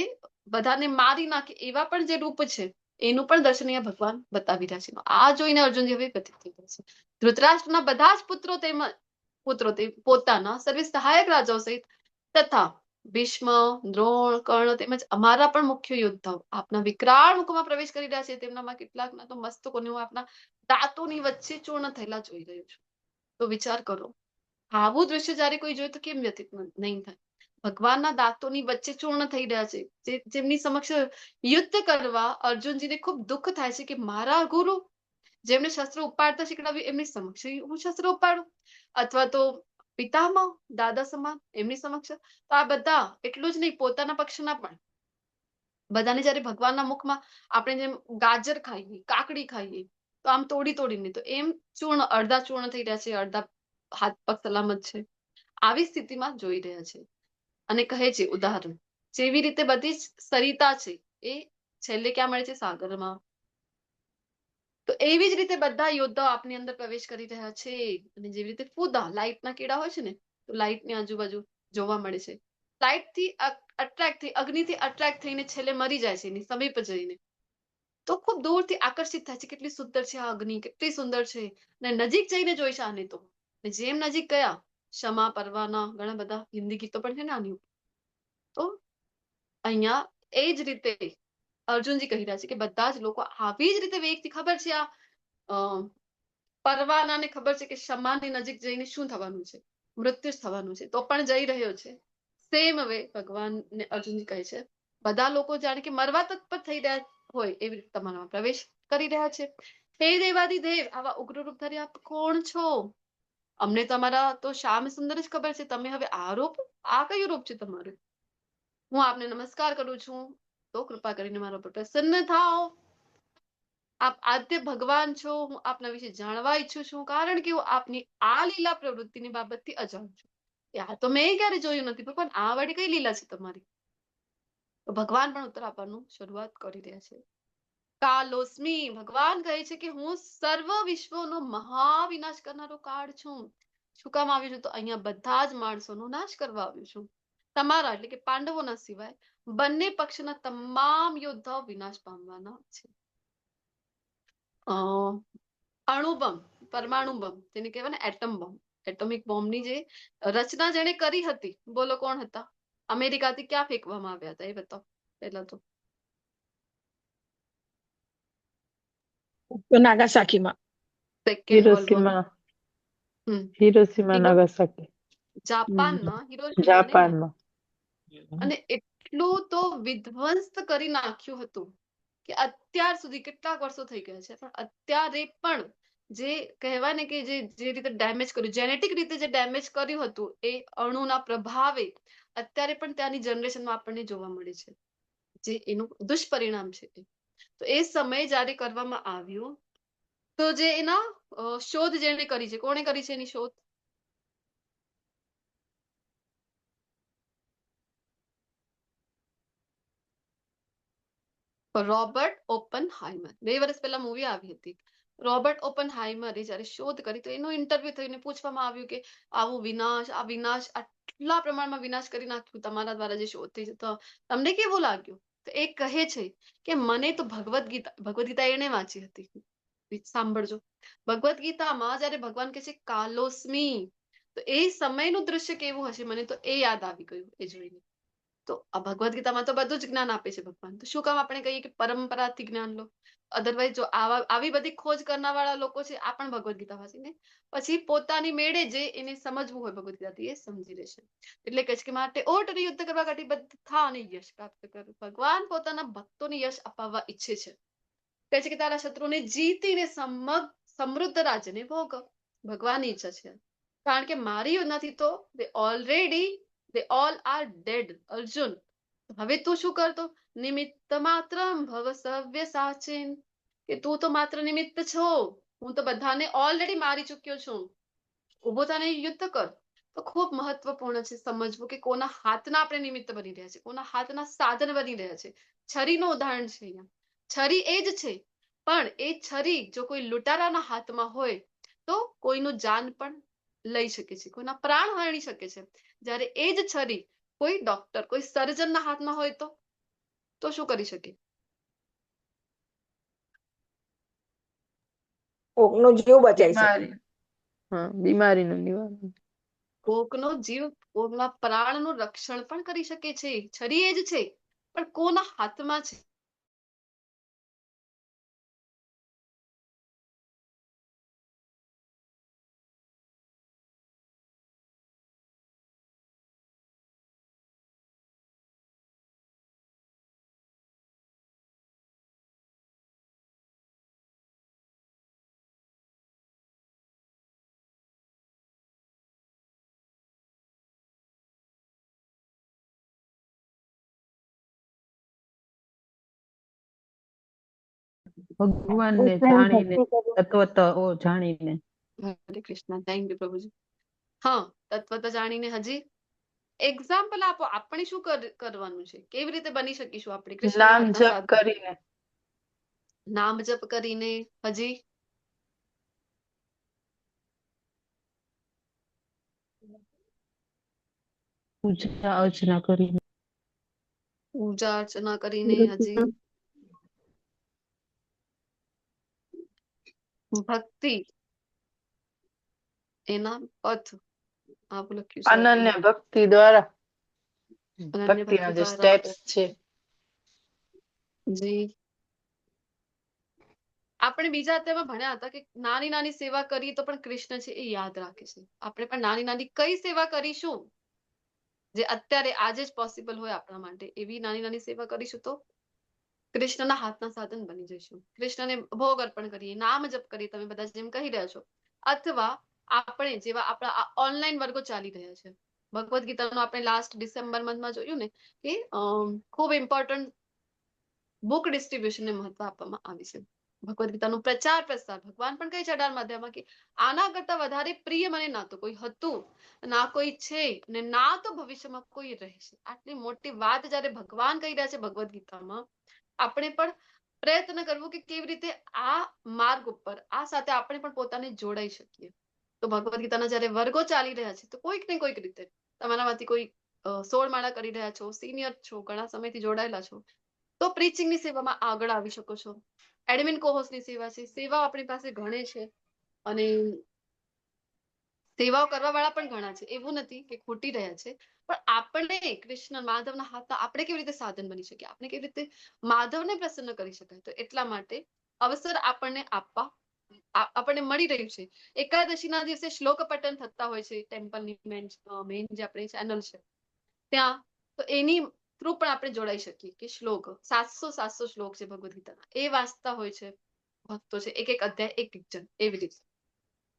[SPEAKER 1] બધાને મારી નાખે એવા પણ જે રૂપ છે, એનું પણ દર્શન અહીંયા ભગવાન બતાવી રહ્યા છે. આ જોઈને અર્જુનજી હવે વ્યથિત થઈ ગયા છે. ધૃતરાષ્ટ્રના બધા જ પુત્રો તે પોતાના સર્વે સહાયક રાજાઓ સહિત તથા ભીષ્મ, દ્રોણ, કર્ણ તેમજ અમારા પણ મુખ્ય યોદ્ધાઓ આપના વિકરાળ મુખમાં પ્રવેશ કરી રહ્યા છે. તેમનામાં કેટલાકના તો મસ્તકોને હું આપના દાંતોની વચ્ચે ચૂર્ણ થયેલા જોઈ રહ્યો છું. તો વિચાર કરો, આવું દ્રશ્ય જયારે કોઈ જોઈ તો કેમ વ્યથિત નહીં થાય? ભગવાનના દાંતોની વચ્ચે ચૂર્ણ થઈ રહ્યા છે, જેમની સમક્ષ યુદ્ધ કરવા અર્જુનજીને ખૂબ દુઃખ થાય છે કે મારા ગુરુ જેમને શસ્ત્ર ઉપાડતા શીખડાવ્યું એમની સમક્ષ હું શસ્ત્ર ઉપાડું, અથવા તો પિતામહ દાદા સમાન એમની સમક્ષ. તો આ બધા એટલું જ નહીં, પોતાના પક્ષના પણ બધાને જયારે ભગવાનના મુખમાં આપણે જેમ ગાજર ખાઈએ, કાકડી ખાઈએ, તો આમ તોડીને તો એમ ચૂર્ણ અડધા ચૂર્ણ થઈ રહ્યા છે, અડધા હાથ પગ સલામત છે. આવી સ્થિતિમાં જોઈ રહ્યા છે અને કહે છે ઉદાહરણ, જેવી રીતે બધી જ સરિતા છે એ છેલ્લે ક્યાં મળે છે? સાગરમાં. તો એવી જ રીતે બધા યોદ્ધાઓ આપની અંદર પ્રવેશ કરી રહ્યા છે અને જેવી રીતે ફૂદા લાઇટના કીડા હોય છે ને, તો લાઇટની આજુબાજુ જોવા મળે છે. લાઇટથી અટ્રેક્ટ થઈ, અગ્નિથી અટ્રેક્ટ થઈને છેલ્લે મરી જાય છે એની સમીપ જઈને. તો ખૂબ દૂરથી આકર્ષિત થાય છે, કેટલી સુંદર છે આ અગ્નિ, કેટલી સુંદર છે. ને નજીક જઈને જોઈશે આને તો. જેમ નજીક ગયા, ક્ષમા પરવાના ઘણા બધા હિન્દી ગીતો પણ છે ને આની ઉપર. તો અહીંયા એ જ રીતે અર્જુનજી કહી રહ્યા છે કે બધા જ લોકો આવી જ રીતે વેગથી, ખબર છે આ પરવાનાને ખબર છે કે ક્ષમાની નજીક જઈને શું થવાનું છે? મૃત્યુ જ થવાનું છે, તો પણ જઈ રહ્યો છે. સેમ વે ભગવાનને અર્જુનજી કહે છે બધા લોકો જાણે કે મરવા તત્પર થઈ રહ્યા હોય એવી રીતે તમારામાં પ્રવેશ કરી રહ્યા છે. હે દેવાદિદેવ, આવા ઉગ્ર રૂપ ધરી આપ કોણ છો? અમને તમારા તો શ્યામ સુંદર જ ખબર છે. તમે હવે આ રૂપ, આ કયું રૂપ છે તમારું? હું આપને નમસ્કાર કરું છું, તો કૃપા કરીને મારા પર પ્રસન્ન થાઓ. આપ આદ્ય ભગવાન છો. હું આપના વિશે જાણવા ઈચ્છું છું, કારણ કે હું આપની આ લીલા પ્રવૃત્તિની બાબતથી અજાણ છું. આ તો મેં ક્યારે જોયું નથી ભગવાન, આ વળી કઈ લીલા છે તમારી? તો ભગવાન પણ ઉત્તર આપવાનું શરૂઆત કરી રહ્યા છે. કાલોસ્મી, ભગવાન કહે છે કે હું સર્વ વિશ્વનો મહાવિનાશ કરનારો કાળ છું. શું કામ આવ્યું છું? તો અહીંયા બધા જ માણસોનો નાશ કરવા આવ્યું છું. તમારા એટલે કે પાંડવોના સિવાય બંને પક્ષના તમામ યોદ્ધાઓ વિનાશ પામવાના છે. અણુબમ, પરમાણુ બમ, તેને કહેવાય ને એટમ બોમ્બ, એટોમિક બોમ્બની જે રચના જેને કરી હતી, બોલો કોણ હતા? અમેરિકાથી ક્યાં ફેંકવામાં આવ્યા હતા એ બતાવો પહેલા તો.
[SPEAKER 6] નાગાસાકીમાં.
[SPEAKER 1] Second world war.
[SPEAKER 2] Hiroshima, Nagasaki.
[SPEAKER 1] જાપાનમાં, હિરોશીમા ને
[SPEAKER 2] જાપાનમાં.
[SPEAKER 1] અને એટલું તો વિધ્વંસ કરી નાખ્યું હતું કે અત્યાર સુધી કેટલાક વર્ષો થઈ ગયા છે, પણ અત્યારે પણ જે કહેવાય ને કે જે રીતે ડેમેજ કર્યું, જેનેટિક રીતે જે ડેમેજ કર્યું હતું એ અણુના પ્રભાવે અત્યારે પણ ત્યાંની જનરેશનમાં આપણને જોવા મળે છે, જે એનું દુષ્પરિણામ છે. તો એ સમયે જયારે કરવામાં આવ્યું, તો જે એના શોધ જેને કરી છે, કોણે કરી છે એની શોધ? રોબર્ટ ઓપનહાઇમર. 2 વર્ષ પહેલા મૂવી આવી હતી. રોબર્ટ ઓપનહાઇમરે જયારે શોધ કરી તો એનું ઇન્ટરવ્યુ થઈને પૂછવામાં આવ્યું કે આવું વિનાશ, આ વિનાશ, આટલા પ્રમાણમાં વિનાશ કરી નાખ્યું તમારા દ્વારા જે શોધ થઈ, તો તમને કેવું લાગ્યું? તો એ કહે છે કે મને તો ભગવદ ગીતા એને વાંચી હતી. સાંભળજો, ભગવદ ગીતામાં જયારે ભગવાન કહે છે કાલોસ્મી, તો એ સમયનું દ્રશ્ય કેવું હશે મને તો એ યાદ આવી ગયું એ જોઈને. તો આ ભગવદ ગીતામાં તો બધું જ જ્ઞાન આપે છે ભગવાન, તો શું કામ આપણે કહીએ કે પરંપરાથી જ્ઞાન લો? અધરવાઇઝ જો આવી બધી ખોજ કરનાર વાળા લોકો છે, આ પણ ભગવદ ગીતા વાંચીને પછી પોતાની મેળે જે એને સમજવું હોય ભગવદ ગીતાથી એ સમજી લેશે. એટલે કે છે કે માટે ઓટ યુદ્ધ કરવા કટિબદ્ધ થા અને યશ પ્રાપ્ત કર. ભગવાન પોતાના ભક્તોને યશ અપાવવા ઈચ્છે છે. કહે છે કે તારા શત્રુને જીતીને સમૃદ્ધ રાજ્યને ભોગ. ભગવાનની ઈચ્છા છે, કારણ કે મારી નથી તો they all are dead. Arjun, હવે તું શું કરતો? નિમિત્ત માત્રમ ભવ સવ્ય સાચીન, કે તું તો માત્ર નિમિત્ત છો, હું તો બધાને ઓલરેડી મારી ચૂક્યો છું. ઉભો થઈને યુદ્ધ કર. તો ખૂબ મહત્વપૂર્ણ છે સમજવું કે કોના હાથના આપણે નિમિત્ત બની રહ્યા છે, કોના હાથના સાધન બની રહ્યા છે. છરીનું ઉદાહરણ છે અહીંયા. છરી એ જ છે, પણ એ છરી જો કોઈ લૂંટારાના હાથમાં હોય તો કોઈનું જાન પણ લઈ શકે છે, કોઈના પ્રાણ હરણી શકે છે. જ્યારે એ જ છરી કોઈ ડોક્ટર, કોઈ સર્જનના હાથમાં હોય તો શું કરી શકે?
[SPEAKER 6] કોકનો જીવ બચાવી શકે.
[SPEAKER 2] બીમારીનું નિવારણ.
[SPEAKER 1] કોકનો જીવ, કોકના પ્રાણનું રક્ષણ પણ કરી શકે છે. છરી એ જ છે, પણ કોના હાથમાં છે
[SPEAKER 9] ભગવાનને
[SPEAKER 5] કૃષ્ણની
[SPEAKER 9] જાણીને,
[SPEAKER 5] ભક્તિ કરી.
[SPEAKER 9] તત્વતો જાણીને.
[SPEAKER 1] હરે કૃષ્ણ, થેન્ક યુ પ્રભુજી. હા, તત્વતા જાણીને. હજી એક્ઝામ્પલ આપો. આપણે શું કરવાનું છે? કેવી રીતે બની શકીશું આપણે કૃષ્ણના
[SPEAKER 2] નામ
[SPEAKER 1] હાથના
[SPEAKER 2] જપ
[SPEAKER 1] સાધુ?
[SPEAKER 2] કરીને.
[SPEAKER 1] નામ જપ કરીને. હજી
[SPEAKER 9] પૂજા અર્ચના કરીને.
[SPEAKER 1] પૂજા અર્ચના કરીને. હજી ભક્તિ એના પથ આપ લખ્યું છે.
[SPEAKER 2] અનન્ય ભક્તિ દ્વારા,
[SPEAKER 1] અનન્ય
[SPEAKER 2] ભક્તિના
[SPEAKER 1] ભક્તિ
[SPEAKER 2] જે
[SPEAKER 1] દ્વારા.
[SPEAKER 2] સ્ટેપ્સ છે.
[SPEAKER 1] જી આપણે બીજા અત્યારમાં ભણ્યા હતા કે નાની નાની સેવા કરીએ તો પણ કૃષ્ણ છે એ યાદ રાખે છે. આપણે પણ નાની નાની કઈ સેવા કરીશું જે અત્યારે આજે જ પોસિબલ હોય આપણા માટે, એવી નાની નાની સેવા કરીશું તો કૃષ્ણના હાથના સાધન બની જઈશું. કૃષ્ણને ભોગ અર્પણ કરીએ, નામ જપ કરીએ, તમે બધા જેમ કહી રહ્યા છો. અથવા આપણે જેવા આપણા ઓનલાઈન વર્ગો ચાલી રહ્યા છે. ભગવદ્ ગીતાનું આપણે લાસ્ટ ડિસેમ્બર મંથમાં જોયું ને કે ખૂબ ઇમ્પોર્ટન્ટ બુક ડિસ્ટ્રીબ્યુશનને મહત્વ આપવામાં આવી છે. ભગવદ્ ગીતાનું પ્રચાર પ્રસાર ભગવાન પણ કહે છે 18 અધ્યાયમાં કે આના કરતા વધારે પ્રિય મને ના તો કોઈ હતું, ના કોઈ છે, અને ના તો ભવિષ્યમાં કોઈ રહેશે. આટલી મોટી વાત જયારે ભગવાન કહી રહ્યા છે ભગવદ્ ગીતામાં, આપણે પણ પ્રયત્ન કરવું કે કેવી રીતે આ માર્ગ ઉપર આ સાથે આપણે પણ પોતાને જોડાઈ શકીએ. તો ભગવદ્ ગીતાના જયારે વર્ગો ચાલી રહ્યા છે તો કોઈક ને કોઈક રીતે તમારામાંથી કોઈ 16 માળા કરી રહ્યા છો, સિનિયર છો, ઘણા સમયથી જોડાયેલા છો, તો પ્રીચિંગની સેવામાં આગળ આવી શકો છો. એડમિન કોહોસ્ટની સેવા છે, સેવા આપણી પાસે ઘણી છે અને સેવાઓ કરવા વાળા પણ ઘણા છે. એવું નથી કે ખોટી રહ્યા છે, પણ આપણે કૃષ્ણ માધવના હાથના આપણે કેવી રીતે સાધન બની શકીએ, આપણે કેવી રીતે માધવને પ્રસન્ન કરી શકાય, તો એટલા માટે અવસર આપણને આપવા આપણને મળી રહ્યું છે. એકાદશીના દિવસે શ્લોક પઠન થતા હોય છે ટેમ્પલની મેઇન જે આપણી ચેનલ છે ત્યાં, તો એની થ્રુ પણ આપણે જોડાઈ શકીએ કે શ્લોક 700 શ્લોક છે ભગવદ્ ગીતાના, એ વાંચતા હોય છે ભક્તો છે, એક એક અધ્યાય એક એક જણ, એવી રીતે.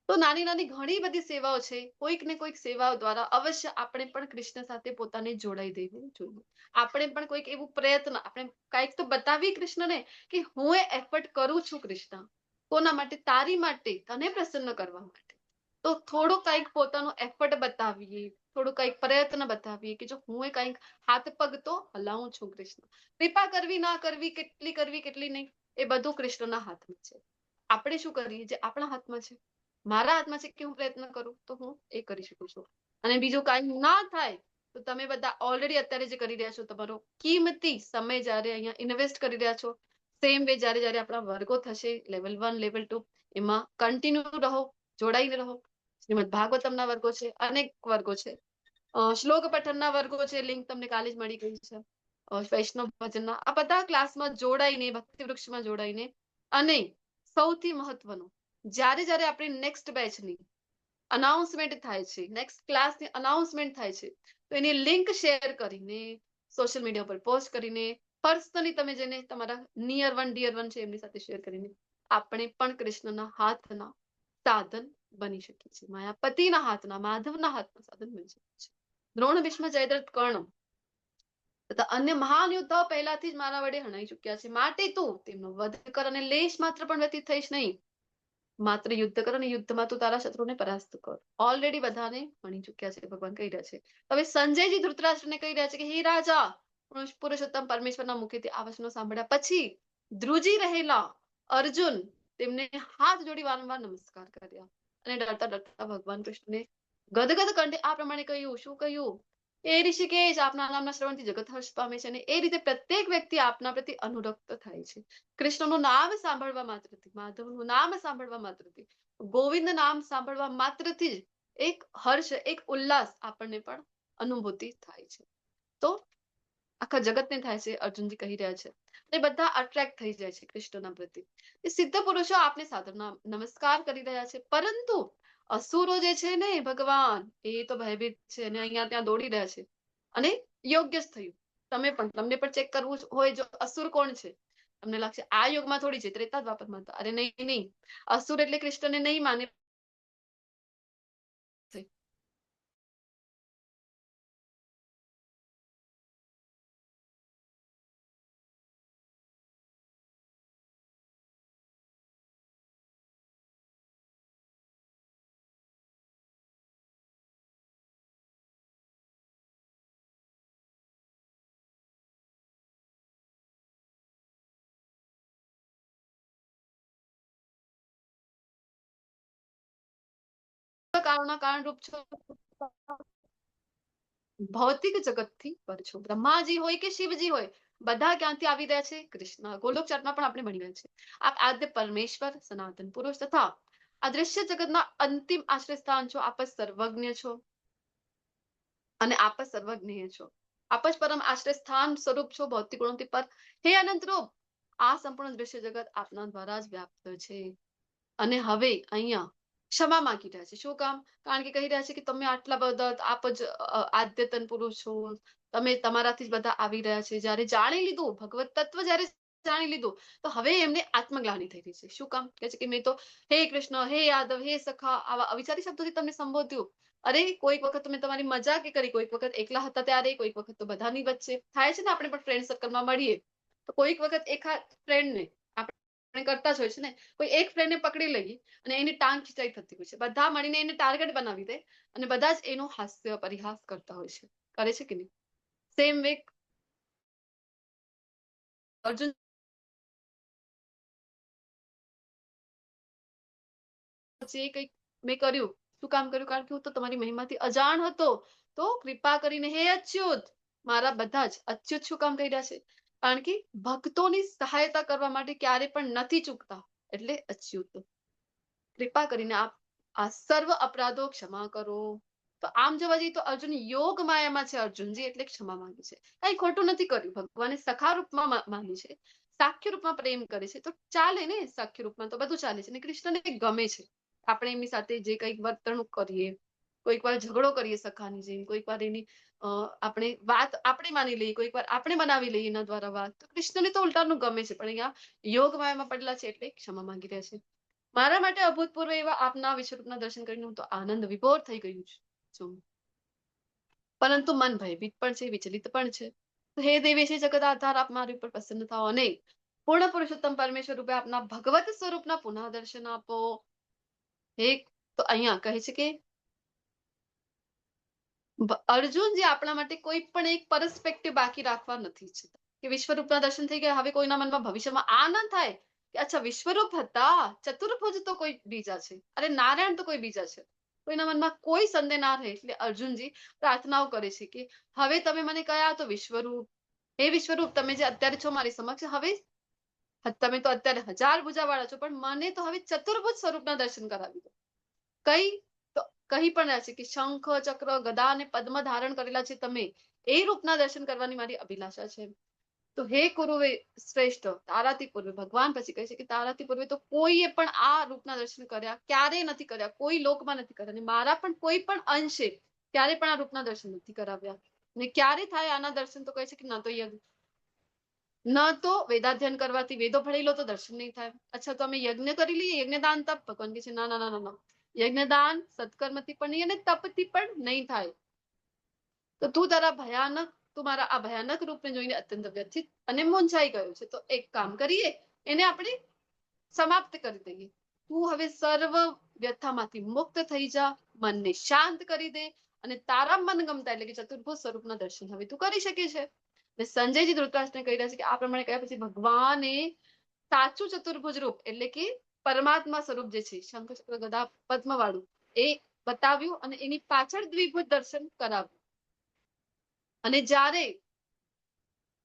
[SPEAKER 1] તો નાની નાની ઘણી બધી સેવાઓ છે. કોઈક ને કોઈક સેવાઓ દ્વારા અવશ્ય આપણે પણ કૃષ્ણ સાથે પોતાને જોડાઈ દેવું જોઈએ. આપણે પણ કોઈક એવું પ્રયત્ન આપણે કઈક તો બતાવી કૃષ્ણને કે હું એ એફર્ટ કરું છું કૃષ્ણ, કોના માટે? તારી માટે, તને પ્રસન્ન કરવા માટે. તો થોડું કઈક પોતાનું એફર્ટ બતાવીએ, થોડું કઈક પ્રયત્ન બતાવીએ કે જો હું એ કઈક હાથ પગ તો હલાવું છું કૃષ્ણ. કૃપા કરવી ના કરવી, કેટલી નહીં, એ બધું કૃષ્ણના હાથમાં છે. આપણે શું કરીએ જે આપણા હાથમાં છે? મારા હાથમાં છે કે હું પ્રયત્ન કરું તો હું એ કરી શકું છું. અને બીજું કાંઈ ના થાય તો તમે બધા ઓલરેડી અત્યારે જે કરી રહ્યા છો, તમારો કિંમતી સમય જયારે અહીંયા ઇન્વેસ્ટ કરી રહ્યા છો, સેમ વે જયારે આપણા વર્ગો થશે લેવલ 1 લેવલ 2, એમાં કન્ટિન્યુ રહો, જોડાઈને રહો. શ્રીમદ ભાગવતમના વર્ગો છે, અનેક વર્ગો છે, શ્લોક પઠનના વર્ગો છે, લિંક તમને કાલે જ મળી ગઈ છે. વૈષ્ણવ ભજનના આ બધા ક્લાસમાં જોડાઈને, ભક્તિ વૃક્ષમાં જોડાઈને, અને સૌથી મહત્વનું જ્યારે આપણે નેક્સ્ટ બેચની અનાઉન્સમેન્ટ થાય છે, નેક્સ્ટ ક્લાસની અનાઉન્સમેન્ટ થાય છે, તો એની લિંક શેર કરીને, સોશિયલ મીડિયા પર પોસ્ટ કરીને, પર્સનલી તમે જેને તમારા નિયર વન ડિયર વન છે એમની સાથે શેર કરીને, આપણે પણ કૃષ્ણના હાથના સાધન બની શકીએ છીએ. માયાપતિના હાથના, માધવના હાથના સાધન બની શકીએ છીએ. દ્રોણ, ભીષ્મ, જયદ્રથ, કર્ણ તથા અન્ય મહાન યોદ્ધાઓ પહેલાથી જ મારા વડે હણાઈ ચુક્યા છે, માટે તું તેમનો વધ કર અને લેશ માત્ર પણ વ્યતીત થઈશ નહીં. માત્ર યુદ્ધ કર અને યુદ્ધમાં તું તારા શત્રુને પરાસ્ત કર. ઓલરેડી બધાને હણી ચુક્યા છે ભગવાન કહી રહ્યા છે. હવે સંજયજી ધૃતરાષ્ટ્રને કહી રહ્યા છે કે હે રાજા, પુરુષોત્તમ પરમેશ્વરના મુખેથી આ વચનો સાંભળ્યા પછી ધ્રુજી રહેલા અર્જુન તેમને હાથ જોડી વારંવાર નમસ્કાર કર્યા અને ડરતા ડરતા ભગવાન કૃષ્ણને ગદગદ કંઠે આ પ્રમાણે કહ્યું. શું કહ્યું? એ ઋષિકેશ, આપના નામના શ્રવણથી જગત હર્ષ પામે છે. અને એ રીતે પ્રત્યેક વ્યક્તિ આપના પ્રતિ અનુરક્ત થાય છે. કૃષ્ણનું નામ સાંભળવા માત્રથી, માધવનું નામ સાંભળવા માત્રથી, ગોવિંદ નામ સાંભળવા માત્રથી જ એક હર્ષ, એક ઉલ્લાસ આપણને પણ અનુભૂતિ થાય છે. તો આખા જગતને થાય છે, અર્જુનજી કહી રહ્યા છે. એ બધા અટ્રેક્ટ થઈ જાય છે કૃષ્ણના પ્રતિ. એ સિદ્ધ પુરુષો આપને સાધના નમસ્કાર કરી રહ્યા છે, પરંતુ અસુરો જે છે ને ભગવાન, એ તો ભયભીત છે અને અહીંયા ત્યાં દોડી રહ્યા છે. અને યોગ્ય જ થયું. તમને પણ ચેક કરવું હોય જો અસુર કોણ છે. તમને લાગશે આ યુગમાં થોડી છે, ત્રેતા દ્વાપરમાં. અરે નહીં, અસુર એટલે કૃષ્ણને નહીં માને કારણના કારણરૂપ છો, ભૌતિક જગતથી પર છો. બ્રહ્માજી હોય કે શિવજી હોય, બધા ક્યાંથી આવી રહ્યા છે? કૃષ્ણ. ગોલોક ચાર્ટમાં પણ આપણે ભણી રહ્યા છે. આપ આદ્ય પરમેશ્વર, સનાતન પુરુષ તથા અદ્રશ્ય જગતના અંતિમ આશ્રય સ્થાન છો. આપ જ સર્વજ્ઞ છો અને આપ જ સર્વજ્ઞેય છો. આપ જ પરમ આશ્રય સ્થાન સ્વરૂપ છો, ભૌતિક ગુણોથી પર. હે અનંત રૂપ, આ સંપૂર્ણ દૃશ્ય જગત આપના દ્વારા જ વ્યાપ્ત છે. અને હવે અહીંયા ક્ષમા માંગી રહ્યા છે. શું કામ? કારણ કે કહી રહ્યા છે કે તમે આટલા બધા, આપ જ આદ્યતન પુરુષ છો, તમે તમારાથી જ બધા આવી રહ્યા છે. જ્યારે જાણી લીધું ભગવત તત્વ, જ્યારે જાણી લીધું, તો હવે એમને આત્મગ્લાનિ થઈ રહી છે. શું કામ? કહે છે કે મેં તો હે કૃષ્ણ, હે યાદવ, હે સખા, આવા અવિચારી શબ્દોથી તમને સંબોધ્યું. અરે કોઈક વખત તમે તમારી મજાક કરી, કોઈક વખત એકલા હતા ત્યારે, કોઈક વખત તો બધાની વચ્ચે થાય છે ને. આપણે પણ ફ્રેન્ડ સર્કલમાં મળીએ તો કોઈક વખત એકાદ ફ્રેન્ડને આપણે કરતા જ હોય છે ને, કોઈ એક ફ્રેન્ડને પકડી લઈએ અને એની ટાંગ ખીચાઈ થતી હોય છે. બધા મળીને એને ટાર્ગેટ બનાવી દે અને બધા જ એનો હાસ્ય પરિહાસ કરતા હોય છે. કરે છે કે નહીં? સેમ વે અર્જુન જે કંઈક મેં કર્યું, શું કામ કર્યું? કારણ કે હું તો તમારી મહિમાથી અજાણ હતો. તો કૃપા કરીને હે અચ્યુત, મારા બધા જ અચ્યુત શું કામ કહી રહ્યા છે? કારણ કે ભક્તોની સહાયતા કરવા માટે ક્યારે પણ નથી ચૂકતા, એટલે અચ્યુત. કૃપા કરીને આપ આ સર્વ અપરાધો ક્ષમા કરો. તો આમ જોવા જઈએ તો અર્જુન યોગ માયામાં છે. અર્જુનજી એટલે ક્ષમા માંગે છે. કઈ ખોટું નથી કર્યું. ભગવાને સખા રૂપમાં માની છે, સાખ્ય રૂપમાં પ્રેમ કરે છે, તો ચાલે ને. સાખ્ય રૂપમાં તો બધું ચાલે છે ને. કૃષ્ણને ગમે છે આપણે એમની સાથે જે કંઈક વર્તણૂક કરીએ, કોઈક વાર ઝઘડો કરીએ સખાની જેમ, કોઈક વાર એની આપણે વાત આપણે માની લઈએ, કોઈક વાર આપણે બનાવી લઈએ એના દ્વારા વાત. તો કૃષ્ણને તો ઉલટાનું ગમે છે, પણ અહીંયા યોગ માયામાં પડેલા છે એટલે ક્ષમા માંગી રહ્યા છે. મારા માટે અભૂતપૂર્વ એવા આપના વિશ્વરૂપના દર્શન કરીને હું તો આનંદ વિભોર થઈ ગયું છું, પરંતુ મન ભયભીત પણ છે, વિચલિત પણ છે. હે દેવેશી જગત આધાર, આપ મારી ઉપર પ્રસન્ન થાઓ અને પૂર્ણ પુરુષોત્તમ પરમેશ્વર રૂપે આપના ભગવત સ્વરૂપના પુનઃ દર્શન આપો. એક તો અહીંયા કહે છે કે અર્જુન જે આપણા માટે કોઈ પણ એક પરસ્પેક્ટિવ બાકી રાખવા નથી ઈચ્છતા કે વિશ્વરૂપના દર્શન થઈ ગયા, હવે કોઈના મનમાં ભવિષ્યમાં આ ન થાય કે અચ્છા વિશ્વરૂપ હતા, ચતુર્ભુજ તો કોઈ બીજા છે, અરે નારાયણ તો કોઈ બીજા છે. કોઈના મનમાં કોઈ સંદેહ ના રહે એટલે અર્જુનજી પ્રાર્થનાઓ કરે છે કે હવે તમે મને કયા તો વિશ્વરૂપ, હે વિશ્વરૂપ, તમે જે અત્યારે છો મારી સમક્ષ, હવે તમે તો અત્યારે 1000 ભુજાવાળા છો, પણ મને તો હવે ચતુર્ભુજ સ્વરૂપના દર્શન કરાવી દો. કઈ તો કહી પણ રહ્યા છે કે શંખ, ચક્ર, ગદા અને પદ્મ ધારણ કરેલા છે તમે, એ રૂપના દર્શન કરવાની મારી અભિલાષા છે. તો હે કુરુવે શ્રેષ્ઠ, તારાથી પૂર્વે, ભગવાન પછી કહે છે કે તારાથી પૂર્વે તો કોઈએ પણ આ રૂપના દર્શન કર્યા ક્યારેય નથી કર્યા, કોઈ લોકમાં નથી કર્યા, અને મારા પણ કોઈ પણ અંશે ક્યારે પણ આ રૂપના દર્શન નથી કરાવ્યા. ને ક્યારે થાય આના દર્શન? તો કહે છે કે ના તો યજ્ઞ, ન તો વેદાધ્યન કરવાથી, વેદો ભણી લો તો દર્શન નહીં થાય. અચ્છા તો અમે યજ્ઞ કરી લઈએ, યજ્ઞદાન તપ? ભગવાન કહે છે ના ના ના ના, યજ્ઞદાન સત્કર્મથી પણ નહીં અને તપથી પણ નહીં થાય. તો તું તારા ભયાનક, તું મારા આ ભયાનક રૂપને જોઈને અત્યંત વ્યથિત અને મૂંઝાઈ ગયો છે. તો એક કામ કરીએ, એને આપણે સમાપ્ત કરી દઈએ. તું હવે સર્વ વ્યથામાંથી મુક્ત થઈ જા, મનને શાંત કરી દે અને તારા મનગમતા એટલે કે ચતુર્ભુજ સ્વરૂપના દર્શન હવે તું કરી શકે છે. ને સંજયજી ધૃતરાષ્ટ્રને કહી રહ્યા છે કે આ પ્રમાણે કહ્યા પછી ભગવાને સાચું ચતુર્ભુજ રૂપ એટલે કે પરમાત્મા સ્વરૂપ જે છે, શંખ ચક્ર ગદા પદ્મ વાળું, એ બતાવ્યું અને એની પાછળ દ્વિભુજ દર્શન કરાવ્યું. અને જ્યારે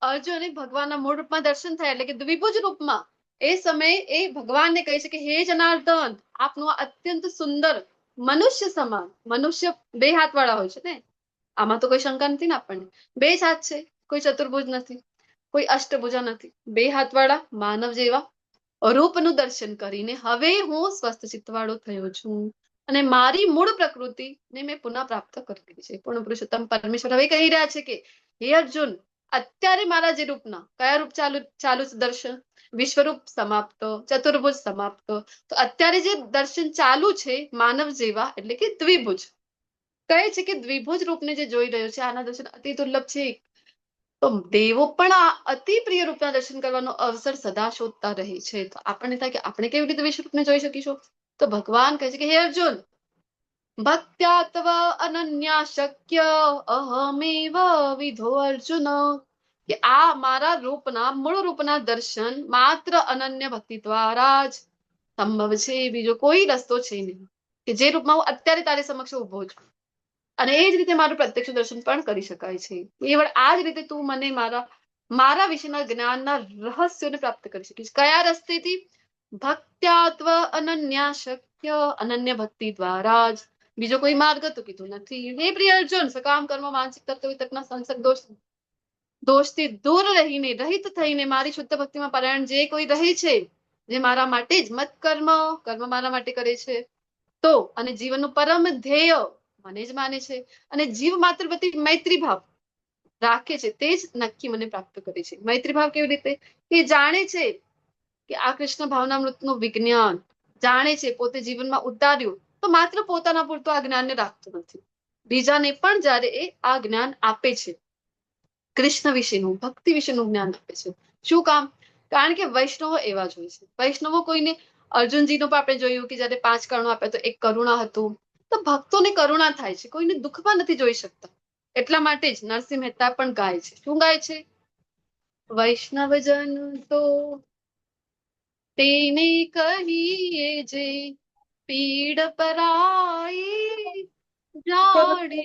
[SPEAKER 1] અર્જુને ભગવાનના મૂળ રૂપમાં દર્શન થયા એટલે કે દ્વિભુજ રૂપમાં, એ સમયે એ ભગવાનને કહે છે કે હે જનાર્દન, આપનું આ અત્યંત સુંદર મનુષ્ય સમાન, મનુષ્ય 2 હાથ વાળા હોય છે ને, આમાં તો કોઈ શંકા નથી ને આપણને, 2 જ હાથ છે, કોઈ ચતુર્ભુજ નથી, કોઈ અષ્ટભુજા નથી, 2 હાથ વાળા માનવ જેવા રૂપનું દર્શન કરીને હવે હું સ્વસ્થ ચિત્તવાળો થયો છું અને મારી મૂળ પ્રકૃતિને મેં પુનઃ પ્રાપ્ત કરી લીધી છે. પૂર્ણ પુરુષોત્તમ પરમેશ્વર હવે કહી રહ્યા છે કે હે અર્જુન, અત્યારે મારા જે રૂપના કયા રૂપ ચાલુ છે દર્શન? વિશ્વરૂપ સમાપ્ત, ચતુર્ભુજ સમાપ્ત. તો અત્યારે જે દર્શન ચાલુ છે માનવ જેવા એટલે કે દ્વિભુજ, કહે છે કે દ્વિભુજ રૂપને જે જોઈ રહ્યો છે આના દર્શન અતિ દુર્લભ છે. તો દેવો પણ આ અતિ પ્રિય રૂપના દર્શન કરવાનો અવસર સદા શોધતા રહે છે. તો આપણને થાય કે આપણે કેવી રીતે વિશ્વરૂપને જોઈ શકીશું? તો ભગવાન કહે છે કે હે અર્જુન, ભક્ત્યાત્વ અનન્યા શક્ય અહમેવ વિધો અર્જુન, કે આ મારા રૂપના મૂળ રૂપના દર્શન માત્ર અનન્ય ભક્તિ દ્વારા જ સંભવ છે, બીજો કોઈ રસ્તો છે નહીં. કે જે રૂપમાં હું અત્યારે તારી સમક્ષ ઉભો છું, અને એ જ રીતે મારું પ્રત્યક્ષ દર્શન પણ કરી શકાય છે. કેવળ આ જ રીતે તું મને મારા વિશેના જ્ઞાનના રહસ્યોને પ્રાપ્ત કરી શકીશ. કયા રસ્તેથી? ભક્ત્યાત્વ અનન્યા શક્ય, અનન્ય ભક્તિ દ્વારા જ. બીજો કોઈ માર્ગ તો કીધું નથી. હે પ્રિય અર્જુન, સકામ કર્મ માનસિક તત્વ વિતકના સંસર્ગ દોષથી દૂર રહીને, રહિત થઈને મારી શુદ્ધ ભક્તિમાં પરાયણ જે કોઈ રહે છે, જે મારા માટે જ મત કર્મ મારા માટે કરે છે, તો અને જીવનનું પરમ ધ્યેય મને જ માને છે અને જીવ માત્ર પ્રતિ મૈત્રી ભાવ રાખે છે, તે જ નક્કી મને પ્રાપ્ત કરે છે. મૈત્રી ભાવ કેવી રીતે? કે જાણે છે કે આ કૃષ્ણ ભાવનામૃતનું વિજ્ઞાન જાણે છે, પોતે જીવનમાં ઉતાર્યું, તો માત્ર પોતાના પૂરતું આ જ્ઞાનને રાખતું નથી, બીજાને પણ જ્યારે એ આ જ્ઞાન આપે છે, કૃષ્ણ વિશેનું, ભક્તિ વિશેનું જ્ઞાન આપે છે. શું કામ? કારણ કે વૈષ્ણવો એવા જ હોય છે. વૈષ્ણવો કોઈને, અર્જુનજીનું પણ આપણે જોયું કે જયારે 5 કારણો આપ્યા તો એક કરુણા હતું. તો ભક્તોને કરુણા થાય છે, કોઈને દુઃખમાં નથી જોઈ શકતા. એટલા માટે જ નરસિંહ મહેતા પણ ગાય છે. શું ગાય છે? વૈષ્ણવજન તો તેને કહીએ જે પીડ પરાઈ જાણે.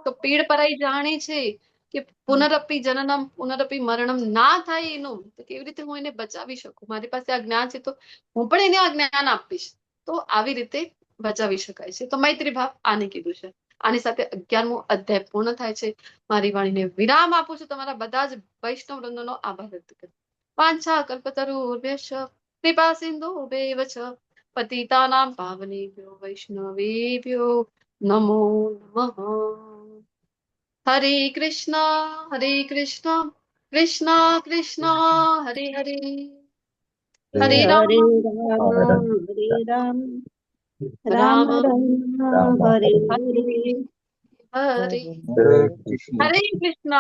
[SPEAKER 1] તો પીડ પરાઈ જાણે છે કે પુનરપી જનનમ પુનરપી મરણમ ના થાય એનું, તો કેવી રીતે હું એને બચાવી શકું? મારી પાસે આ જ્ઞાન છે તો હું પણ એને આ જ્ઞાન આપીશ. તો આવી રીતે બચાવી શકાય છે. તો મૈત્રી ભાવ આને કીધું છે. આની સાથે 11મો અધ્યાય પૂર્ણ થાય છે. મારી વાણીને વિરામ આપું છું. તમારા બધા જ વૈષ્ણવ વૃંદોનો આભાર વ્યક્ત કરું. વાંછા કલ્પતરુભ્યશ્ચ કૃપા સિંધુભ્યેવ ચ પતિતાનાં પાવનેભ્યો વૈષ્ણવેભ્યો નમો નમઃ. હરે કૃષ્ણ કૃષ્ણ કૃષ્ણ હરે હરે, હરે રામ
[SPEAKER 10] હરે રામ હરે રામ રામ
[SPEAKER 1] રામ
[SPEAKER 10] રામ હરે હરે.
[SPEAKER 1] હરે હરે.
[SPEAKER 4] હરે કૃષ્ણ.
[SPEAKER 1] હરે કૃષ્ણ.